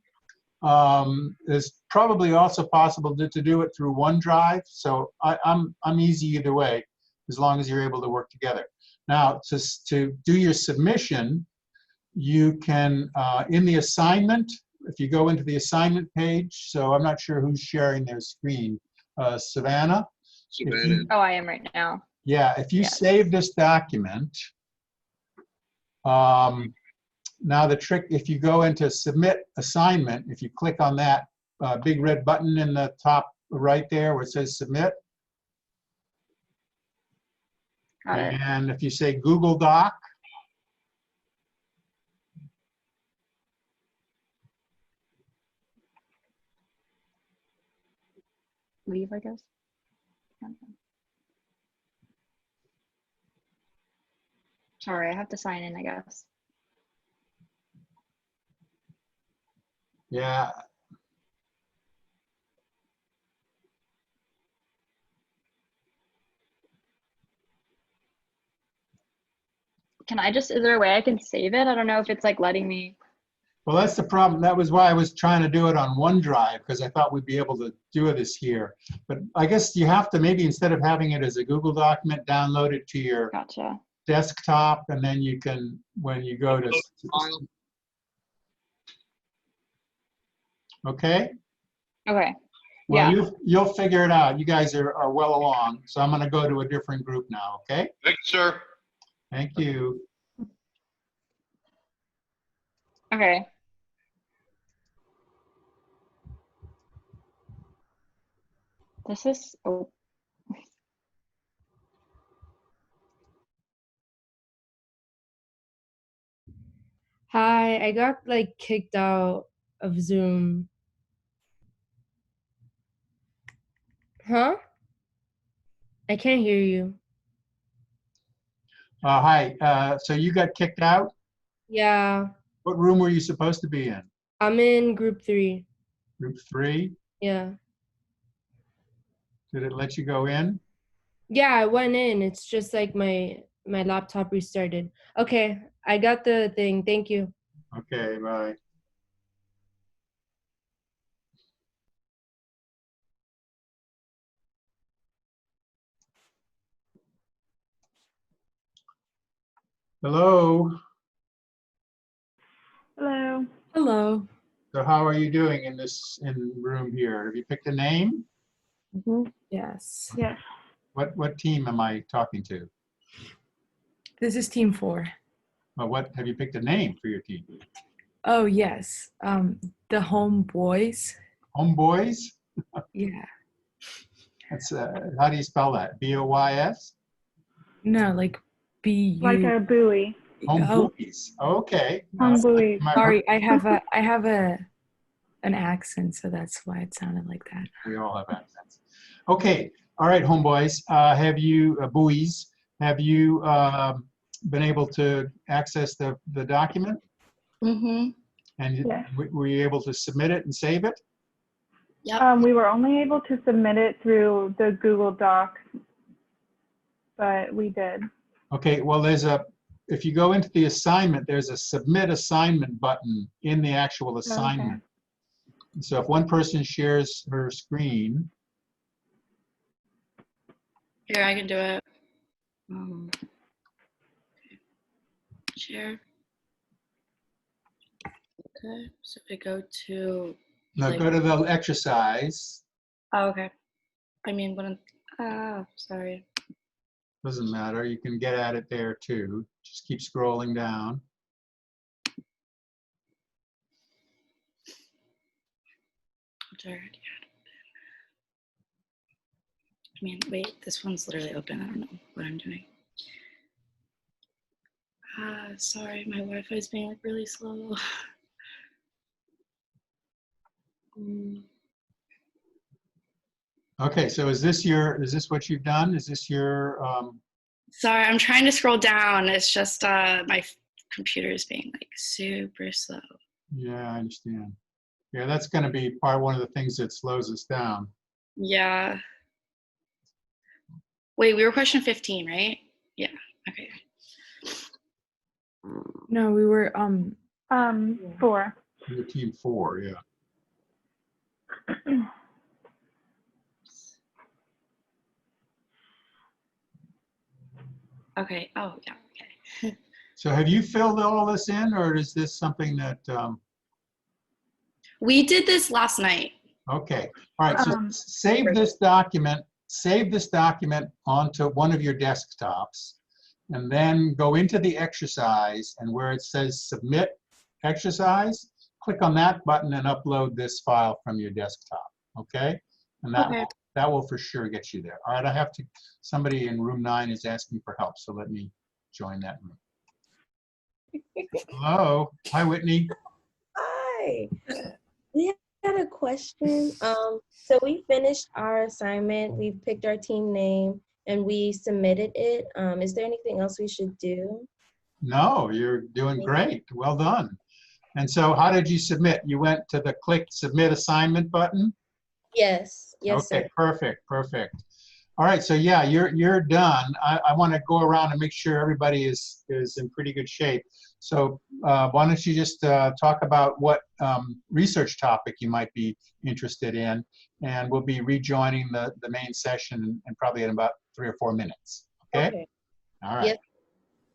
It's probably also possible to do it through OneDrive, so I'm easy either way, as long as you're able to work together. Now, to do your submission, you can, in the assignment, if you go into the assignment page, so I'm not sure who's sharing their screen, Savannah? Savannah. Oh, I am right now. Yeah, if you save this document, now the trick, if you go into submit assignment, if you click on that big red button in the top right there where it says submit, Got it. and if you say Google Doc, Leave, I guess. Sorry, I have to sign in, I guess. yeah, Can I just, is there a way I can save it? I don't know if it's like letting me. well, that's the problem. That was why I was trying to do it on OneDrive, because I thought we'd be able to do this here. But I guess you have to, maybe instead of having it as a Google document, download it to your Gotcha. desktop, and then you can, when you go to, okay? Okay. Well, Yeah. you'll figure it out. You guys are well along. So I'm going to go to a different group now, okay? Thank you, sir. Thank you. Okay. This is, oh. Hi, I got like kicked out of Zoom. Huh? I can't hear you. Hi, so you got kicked out? Yeah, What room were you supposed to be in? I'm in group 3. Group 3? Yeah. Did it let you go in? Yeah, I went in. It's just like my laptop restarted. Okay, I got the thing. Thank you. Okay, bye. Hello. Hello. Hello. So how are you doing in room here? Have you picked a name? Yes. Yes. What team am I talking to? This is team 4. Well, what have you picked a name for your team? Oh, yes. The Homeboys. Homeboys? Yeah. That's how do you spell that? B-O-Y-S? No, like B-U. Like a buoy. Homeboys. Okay. Homeboys. Sorry, I have an accent, so that's why it sounded like that. We all have accents. Okay. All right, homeboys. Have you, buoys, have you been able to access the document? Mm-hmm. And Yes. were you able to submit it and save it? Yep. We were only able to submit it through the Google Docs, but we did. Okay, well, if you go into the assignment, there's a submit assignment button in the actual assignment. So if one person shares her screen. Here, I can do it. Share. Okay, so we go to. Now go to the exercise. Oh, okay. I mean, sorry. Doesn't matter, you can get at it there too. Just keep scrolling down. I mean, wait, this one's literally open. I don't know what I'm doing. Sorry, my Wi-Fi is being like really slow. Okay, so is this what you've done? Is this your, Sorry, I'm trying to scroll down. It's just my computer is being like super slow. yeah, I understand. Yeah, that's gonna be one of the things that slows us down. Yeah. Wait, we were question 15, right? Yeah, okay. No, we were 4. You're team 4, yeah. Okay, oh yeah, okay. So have you filled all this in, or is this something that, We did this last night. okay, all right, so save this document onto one of your desktops, and then go into the exercise, and where it says submit exercise, click on that button and upload this file from your desktop, okay? And that will for sure get you there. All right, somebody in room 9 is asking for help, so let me join that room. Hello, hi Whitney. Hi. We had a question. So we finished our assignment, we picked our team name, and we submitted it. Is there anything else we should do? No, you're doing great. Well done. And so how did you submit? You went to the click submit assignment button? Yes, yes, okay, sir. perfect. All right, so yeah, you're done. I want to go around and make sure everybody is in pretty good shape. So why don't you just talk about what research topic you might be interested in, and we'll be rejoining the main session and probably in about 3 or 4 minutes. Okay? All right. Yes,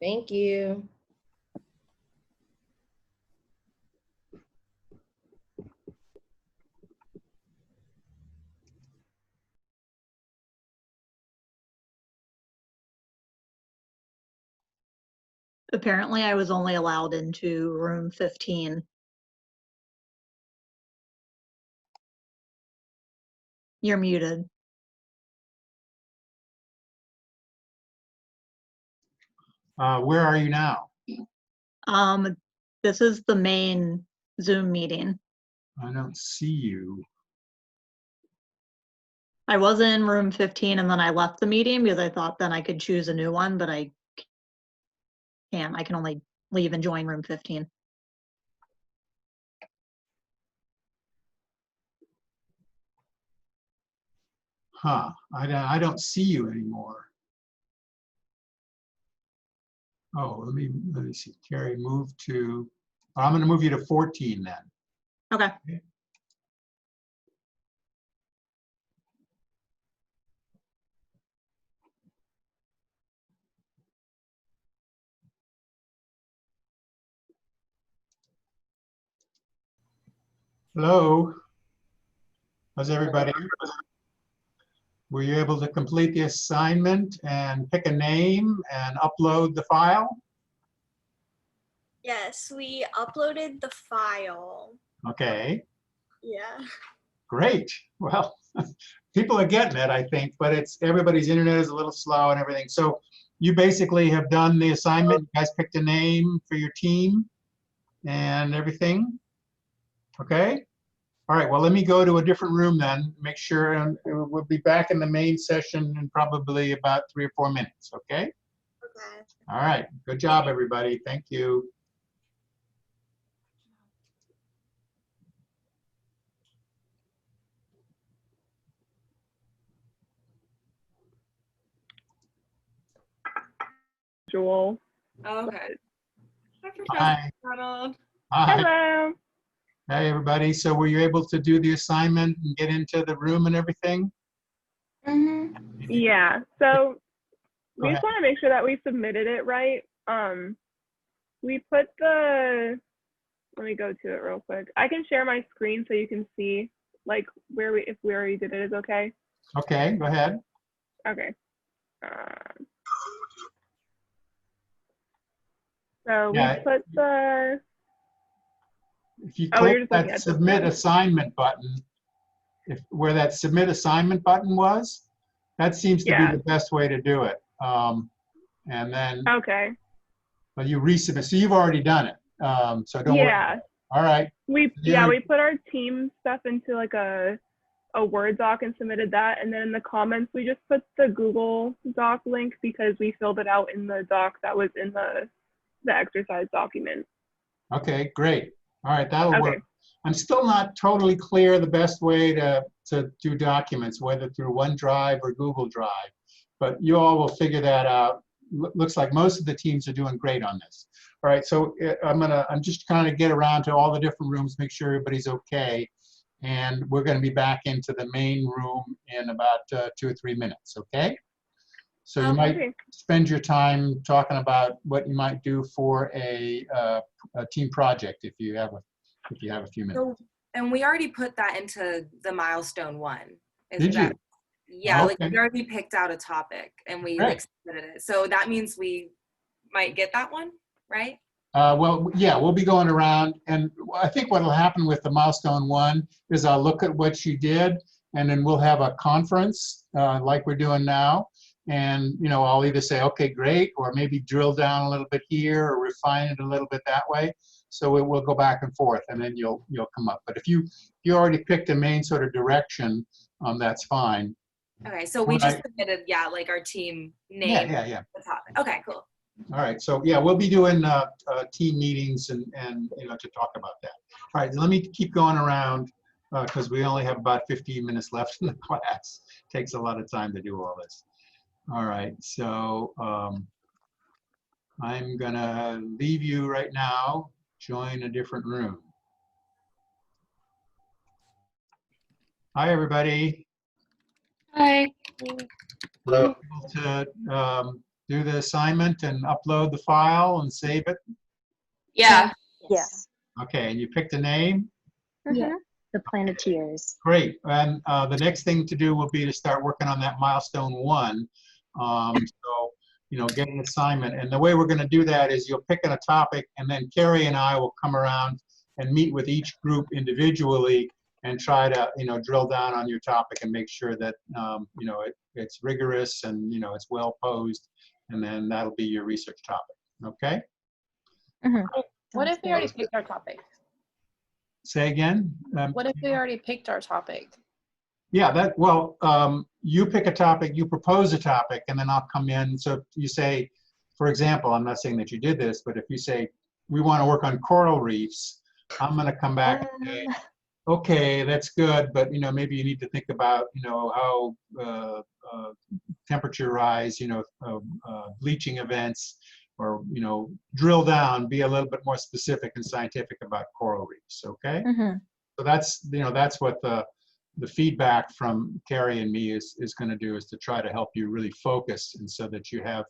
thank you. Apparently, I was only allowed into room 15. You're muted. Where are you now? This is the main Zoom meeting. I don't see you. I was in room 15 and then I left the meeting because I thought then I could choose a new one, but I can't. I can only leave and join room 15. Huh, I don't see you anymore. Oh, let me see. Carrie, move to, I'm going to move you to 14 then. Okay. Hello. How's everybody? Were you able to complete the assignment and pick a name and upload the file? Yes, we uploaded the file. Okay, Yeah. great. Well, people are getting it, I think, but everybody's internet is a little slow and everything. So you basically have done the assignment. You guys picked a name for your team and everything. Okay. All right, well, let me go to a different room then, make sure, and we'll be back in the main session in probably about 3 or 4 minutes, okay? Okay. All right, good job, everybody. Thank you. Joel. Oh, okay. Hi, Hi. Professor Donald. Hi. Hello. Hey, everybody. So were you able to do the assignment and get into the room and everything? Yeah. So Go we just ahead. want to make sure that we submitted it right. We put the. Let me go to it real quick. I can share my screen so you can see like if we already did it is okay. Okay, go ahead. Okay. So we Yeah. put the. If you Oh, you're click just looking that at this submit one. assignment button, where that submit assignment button was, that seems to be Yeah. the best way to do it. And then, Okay. well, you resubmit. So you've already done it. So don't worry. Yeah. All right. We Yeah. we put our team stuff into like a Word doc and submitted that, and then in the comments we just put the Google Doc link because we filled it out in the doc that was in the exercise document. Okay, great. All right, that'll Okay. work. I'm still not totally clear the best way to do documents, whether through OneDrive or Google Drive, but you all will figure that out. Looks like most of the teams are doing great on this. All right, so I'm just kind of get around to all the different rooms, make sure everybody's okay, and we're going to be back into the main room in about 2 or 3 minutes. Okay. So you might spend your time talking about what you might do for a team project if you have a few minutes. So, and we already put that into the milestone 1. Did you? Yeah, Oh, like okay. we already picked out a topic and we Great. like submitted it. So that means we might get that one, right? Well, yeah, we'll be going around, and I think what will happen with the milestone 1 is I'll look at what you did, and then we'll have a conference like we're doing now. And, I'll either say, okay, great, or maybe drill down a little bit here or refine it a little bit that way. So we'll go back and forth, and then you'll come up. But if you already picked a main sort of direction, that's fine. Okay, so we just submitted, like our team name. Yeah. The topic. Okay, cool. All right, so yeah, we'll be doing team meetings and to talk about that. All right, let me keep going around because we only have about 15 minutes left in the class. Takes a lot of time to do all this. All right, so I'm gonna leave you right now, join a different room. Hi, everybody. Hi. Hello. To do the assignment and upload the file and save it? Yeah. Yes. Okay, and you picked a name? Yeah. The Planeteers. Great, and the next thing to do will be to start working on that milestone 1. So, get an assignment. And the way we're gonna do that is you'll pick on a topic, and then Carrie and I will come around and meet with each group individually and try to, drill down on your topic and make sure that, it's rigorous and, it's well posed, and then that'll be your research topic, okay? What if we already picked our topic? Say again? What if we already picked our topic? Yeah, you pick a topic, you propose a topic, and then I'll come in. So you say, for example, I'm not saying that you did this, but if you say, we want to work on coral reefs, I'm going to come back and say, okay, that's good, but maybe you need to think about how temperature rise, bleaching events, or drill down, be a little bit more specific and scientific about coral reefs. Okay, so that's what the feedback from Carrie and me is going to do, is to try to help you really focus, and so that you have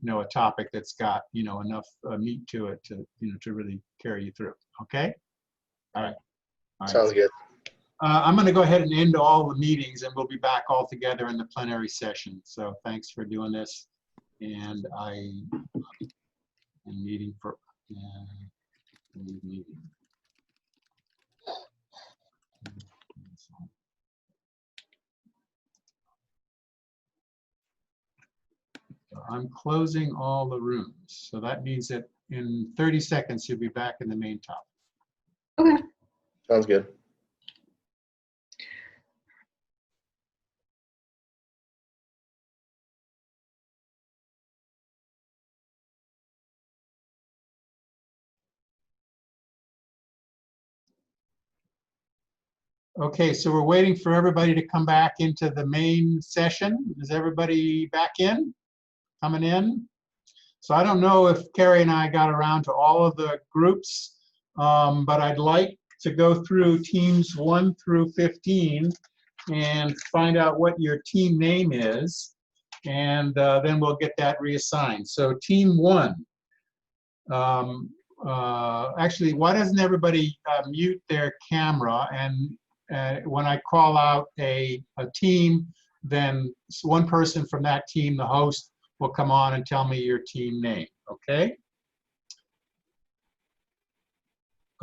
a topic that's got enough meat to it to really carry you through. Okay. All right. Sounds good. I'm going to go ahead and end all the meetings, and we'll be back all together in the plenary session. So thanks for doing this, and I am meeting for meeting. I'm closing all the rooms, so that means that in 30 seconds you'll be back in the main topic. Okay. Sounds good. Okay, so we're waiting for everybody to come back into the main session. Is everybody back in? Coming in? So I don't know if Carrie and I got around to all of the groups, but I'd like to go through teams 1 through 15 and find out what your team name is, and then we'll get that reassigned. So team 1, actually, why doesn't everybody mute their camera, and when I call out a team, then one person from that team, the host, will come on and tell me your team name, okay?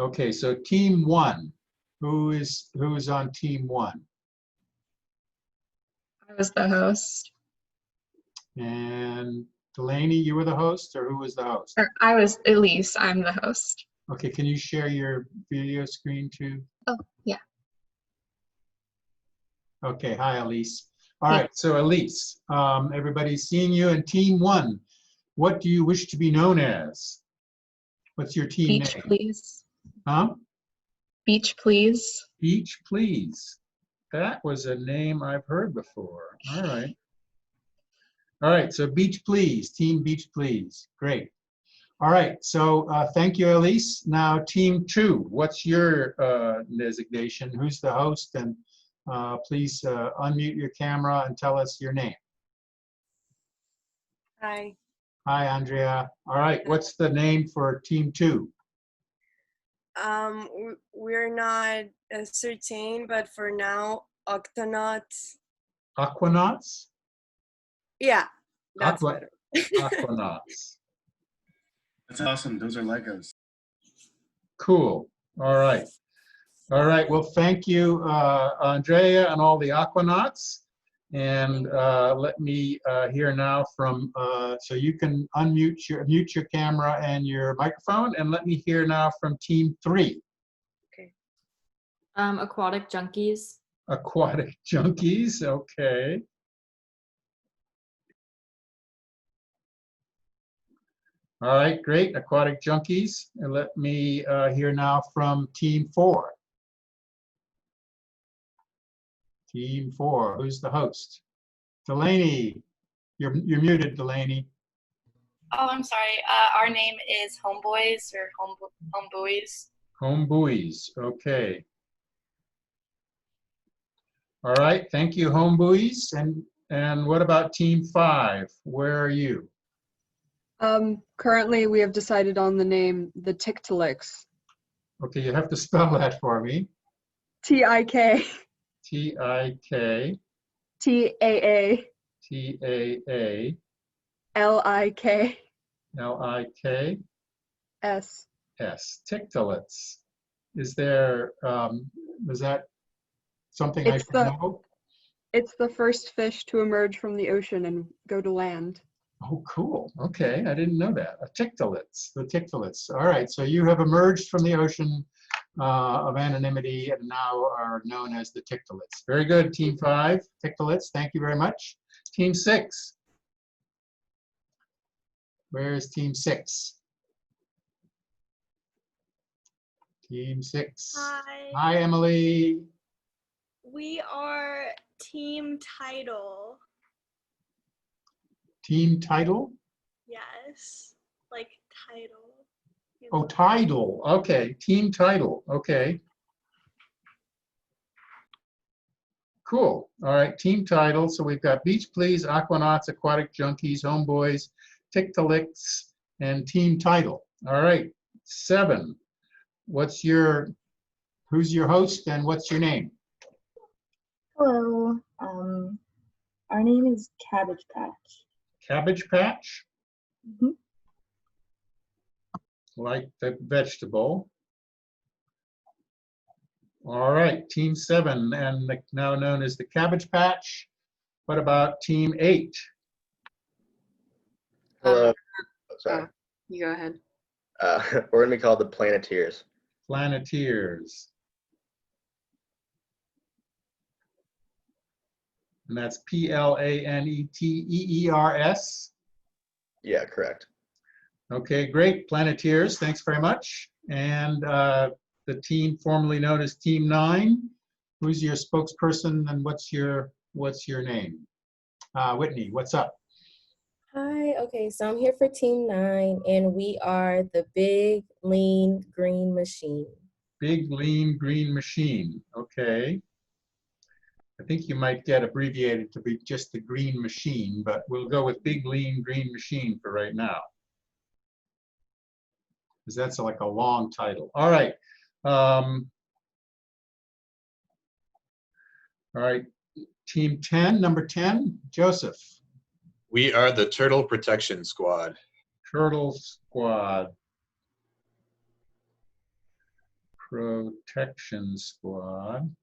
Okay, so team 1, who is on team 1? I was the host. And Delaney, you were the host, or who was the host? Or I was Elise. I'm the host. Okay, can you share your video screen too? Oh, yeah. Okay, hi Elise. All right, so Elise, everybody's seeing you in team 1. What do you wish to be known as? What's your team Beach, name? please. Huh? Beach, please. Beach, please. That was a name I've heard before. All right. All right, so Beach, please. Team Beach, please. Great. All right, so thank you, Elise. Now, team 2, what's your designation? Who's the host? And please unmute your camera and tell us your name. Hi. Hi, Andrea. All right, what's the name for team 2? We're not certain, but for now, Octonauts. Aquanauts? Yeah, that's better. Aquanauts. That's awesome. Those are Legos. Cool. All right. All right. Well, thank you, Andrea, and all the Aquanauts. And let me hear now from, so you can mute your camera and your microphone, and let me hear now from team 3. Okay. Aquatic Junkies. Aquatic Junkies, okay. All right, great, Aquatic Junkies. And let me hear now from team 4. Team 4, who's the host? Delaney, you're muted, Delaney. Oh, I'm sorry. Our name is Homeboys or Homebuoys. Homebuoys, okay. All right, thank you, Homebuoys. And what about team 5? Where are you? Currently, we have decided on the name, the Tiktalix. Okay, you have to spell that for me. T-I-K. T-I-K. T-A-A. T-A-A. L-I-K. L-I-K. S. S. Tiktalix. Is there, is that something I should know? It's the first fish to emerge from the ocean and go to land. Oh, cool. Okay, I didn't know that. A Tiktalix, the Tiktalix. All right, so you have emerged from the ocean of anonymity and now are known as the Tiktalix. Very good, team 5, Tiktalix. Thank you very much. Team 6. Where is team 6? Team 6. Hi. Hi, Emily. We are Team Title. Team Title? Yes. Like title. Oh, Tidal. Okay, Team Tidal. Okay. Cool. All right, Team Tidal. So we've got Beach Please, Aquanauts, Aquatic Junkies, Homeboys, Tiktalix, and Team Tidal. All right, 7. Who's your host and what's your name? Hello. Our name is Cabbage Patch. Cabbage Patch? Mhm. Like the vegetable. All right, Team 7, and now known as the Cabbage Patch. What about Team 8? Hello. Sorry. You go ahead. We're going to be called the Planeteers. Planeteers. And that's Planeteers. Yeah, correct. Okay, great. Planeteers, thanks very much. And the team formerly known as Team 9. Who's your spokesperson and what's your name? Whitney, what's up? Hi, okay, so I'm here for Team 9, and we are the Big Lean Green Machine. Big Lean Green Machine. Okay. I think you might get abbreviated to be just the Green Machine, but we'll go with Big Lean Green Machine for right now, because that's like a long title. All right. All right. Team 10, number 10, Joseph. We are the Turtle Protection Squad. Turtle Squad. Protection Squad.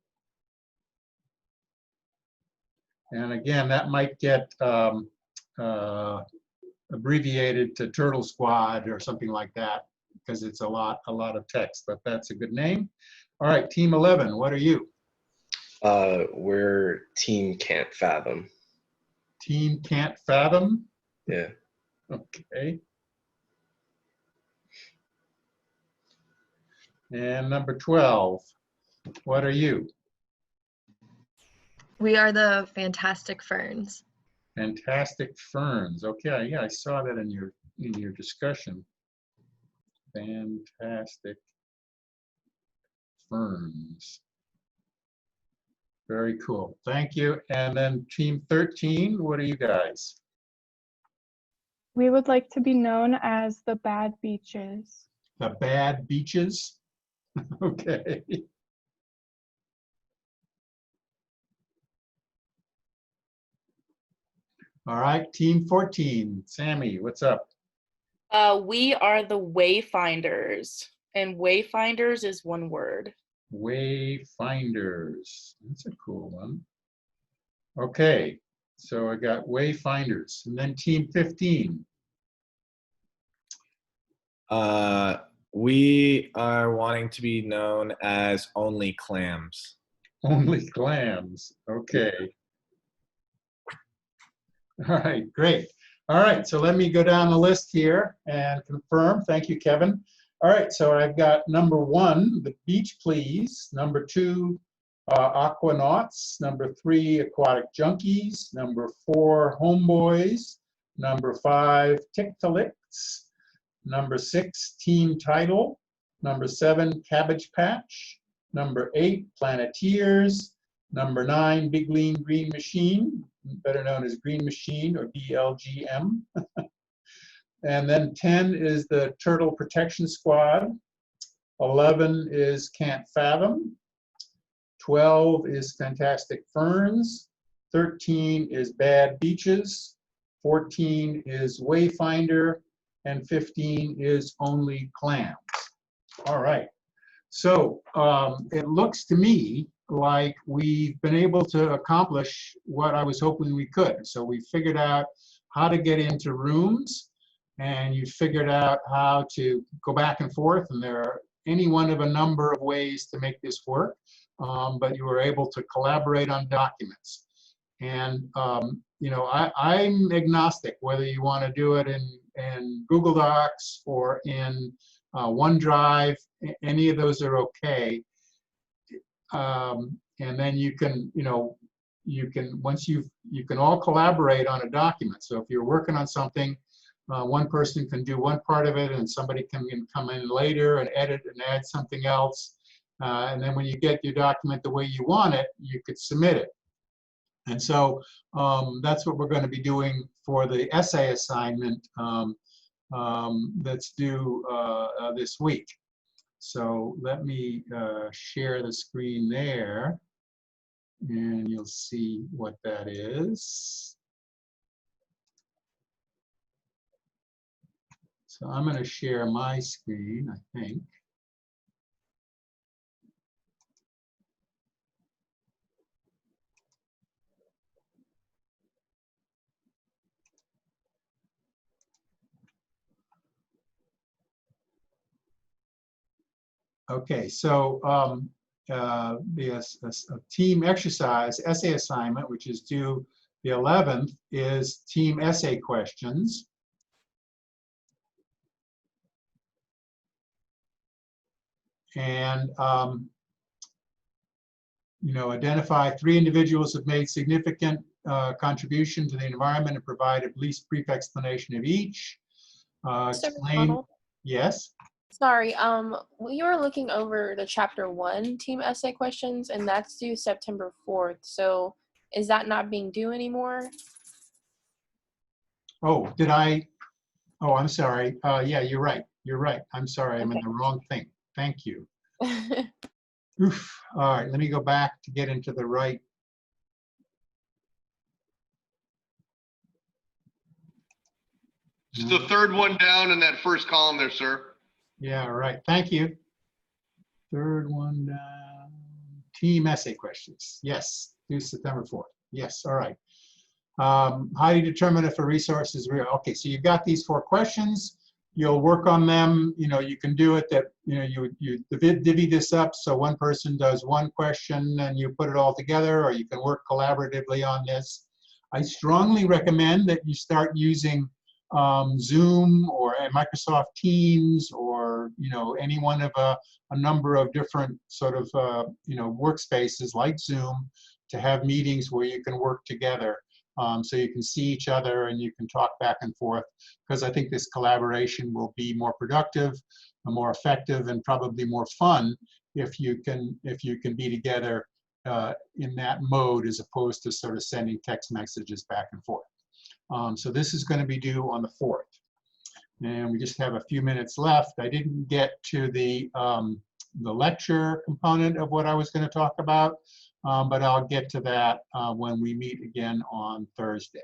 And again, that might get abbreviated to Turtle Squad or something like that, because it's a lot of text, but that's a good name. All right, Team 11, what are you? We're Team Can't Fathom. Team Can't Fathom? Yeah. Okay. And number 12, what are you? We are the Fantastic Ferns. Fantastic Ferns. Okay, yeah, I saw that in your discussion. Fantastic Ferns. Very cool. Thank you. And then Team 13, what are you guys? We would like to be known as the Bad Beaches. The Bad Beaches? Okay. All right, Team 14, Sammy, what's up? We are the Wayfinders, and Wayfinders is one word. Wayfinders. That's a cool one. Okay, so I got Wayfinders. And then Team 15. We are wanting to be known as Only Clams. Only Clams. Okay. All right, great. All right, so let me go down the list here and confirm. Thank you, Kevin. All right, so I've got number 1, the Beach Please. Number 2, Aquanauts. Number 3, Aquatic Junkies. Number 4, Homeboys. Number 5, Tick-to-Licks. Number 6, Team Title. Number 7, Cabbage Patch. Number 8, Planeteers. Number 9, Big Lean Green Machine, better known as Green Machine or BLGM. And then 10 is the Turtle Protection Squad. 11 is Can't Fathom. 12 is Fantastic Ferns. 13 is Bad Beaches. 14 is Wayfinder. And 15 is Only Clams. All right. So it looks to me like we've been able to accomplish what I was hoping we could. So we figured out how to get into rooms, and you figured out how to go back and forth, and there are any one of a number of ways to make this work, but you were able to collaborate on documents. And you know, I'm agnostic whether you want to do it in Google Docs or in OneDrive. Any of those are okay. And then you can, you know, once you can all collaborate on a document. So if you're working on something, one person can do one part of it, and somebody can come in later and edit and add something else. And then when you get your document the way you want it, you could submit it. And so that's what we're going to be doing for the essay assignment that's due this week. So let me share the screen there, and you'll see what that is. So I'm going to share my screen, I think. Okay, so the team exercise essay assignment, which is due the 11th, is team essay questions. And you know, identify 3 individuals who have made significant contribution to the environment and provide at least brief explanation of each. Mr. Explain, McConnell? yes? Sorry, we were looking over the chapter 1 team essay questions, and that's due September 4th. So is that not being due anymore? Oh, did I? Oh, I'm sorry. Yeah, you're right. You're right. I'm sorry. I'm in the wrong thing. Thank you. Oof. All right, let me go back to get into the right. It's the third one down in that first column there, sir. Yeah, right. Thank you. Third one down. Team essay questions. Yes, due September 4th. Yes, all right. How do you determine if a resource is real? Okay, so you've got these 4 questions. You'll work on them. You know, you can do it that, you know, you divvy this up. So one person does one question and you put it all together, or you can work collaboratively on this. I strongly recommend that you start using Zoom or Microsoft Teams, or, you know, any one of a number of different sort of, you know, workspaces like Zoom to have meetings where you can work together. So you can see each other and you can talk back and forth, because I think this collaboration will be more productive and more effective and probably more fun if you can be together in that mode, as opposed to sort of sending text messages back and forth. So this is going to be due on the 4th. And we just have a few minutes left. I didn't get to the lecture component of what I was going to talk about. But I'll get to that when we meet again on Thursday.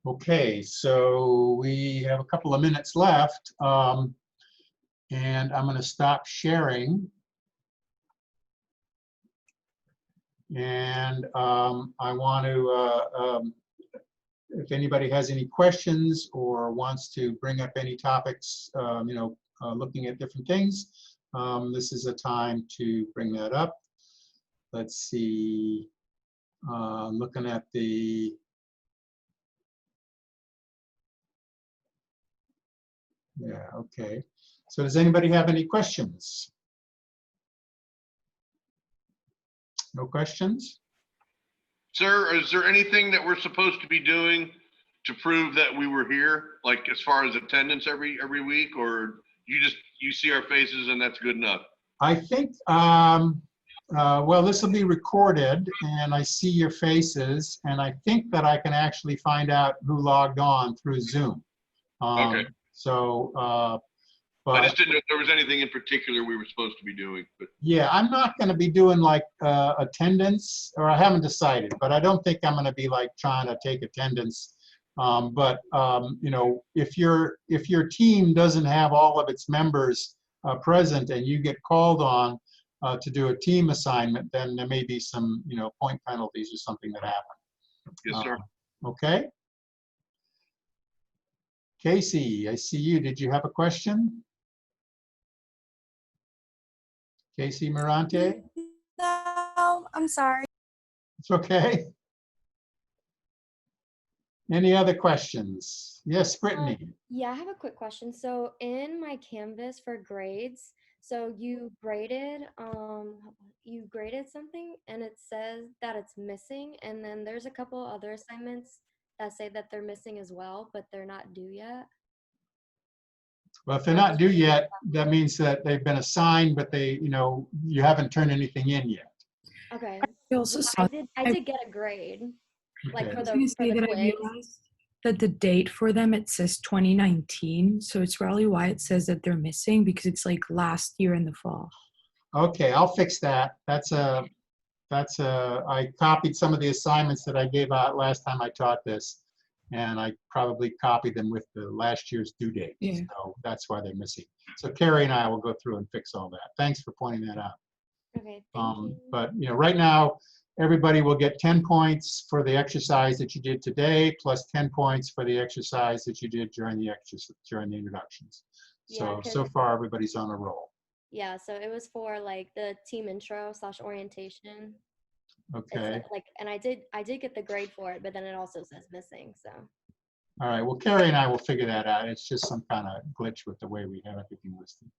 Okay, so we have a couple of minutes left, and I'm going to stop sharing. And I want to, if anybody has any questions or wants to bring up any topics, you know, looking at different things, this is a time to bring that up. Let's see, looking at the, yeah, okay. So does anybody have any questions? No questions? Sir, is there anything that we're supposed to be doing to prove that we were here, like as far as attendance every week, or you see our faces and that's good enough? I think, well, this will be recorded and I see your faces, and I think that I can actually find out who logged on through Zoom. Okay. So, I just didn't know if there was anything in particular we were supposed to be doing. But yeah, I'm not going to be doing like attendance, or I haven't decided, but I don't think I'm going to be like trying to take attendance. You know, if your team doesn't have all of its members present and you get called on to do a team assignment, then there may be some, you know, point penalties or something that happen. Yes, sir. Okay. Casey, I see you. Did you have a question? Casey Morante? No, I'm sorry. It's okay. Any other questions? Yes, Brittany. Yeah, I have a quick question. So in my Canvas for grades, so you graded something and it says that it's missing, and then there's a couple other assignments that say that they're missing as well, but they're not due yet. Well, if they're not due yet, that means that they've been assigned, but they, you know, you haven't turned anything in yet. Okay. I also Well, saw. I did get a grade, like Okay. for I was the going to say that I quiz. realized that the date for them, it says 2019, so it's probably why it says that they're missing, because it's like last year in the fall. Okay, I'll fix that. I copied some of the assignments that I gave out last time I taught this, and I probably copied them with the last year's due date. Yeah. So that's why they're missing. So Carrie and I will go through and fix all that. Thanks for pointing that out. Okay, thank you. But you know, right now, everybody will get 10 points for the exercise that you did today, plus 10 points for the exercise that you did during the introductions. Yeah, So far, everybody's on a roll. Yeah, so it was for like the team intro / orientation. Okay. It's like, and I did get the grade for it, but then it also says missing. So. All right. Well, Carrie and I will figure that out. It's just some kind of glitch with the way we have everything listed.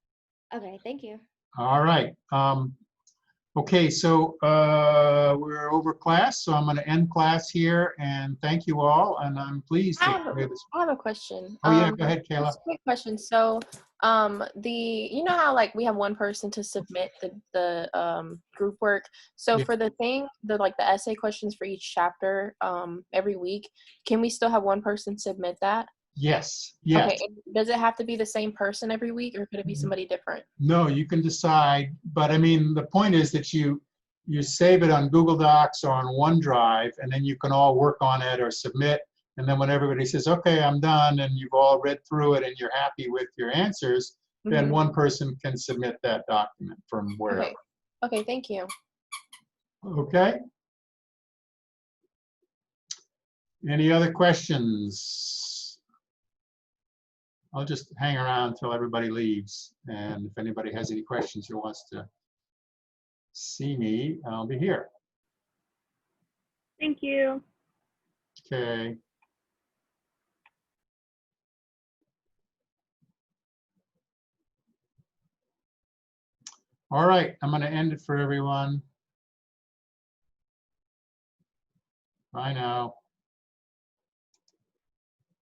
Okay. Thank you. All right. Okay, so we're over class, so I'm going to end class here, and thank you all, and I'm pleased I to have, hear this. I have a question. Oh yeah, go ahead, Kayla. Just a quick question. So, you know how like we have one person to submit the group work. So Yeah. for the essay questions for each chapter, every week, can we still have one person submit that? Yes, yes. Okay. And does it have to be the same person every week, or could it be somebody different? No, you can decide, but I mean, the point is that you save it on Google Docs or on OneDrive, and then you can all work on it or submit. And then when everybody says, okay, I'm done, and you've all read through it and you're happy with your answers, then one person can submit that document from wherever. Okay. Okay. Thank you. Okay. Any other questions? I'll just hang around until everybody leaves. And if anybody has any questions or wants to see me, I'll be here. Thank you. Okay. All right, I'm going to end it for everyone. Bye now.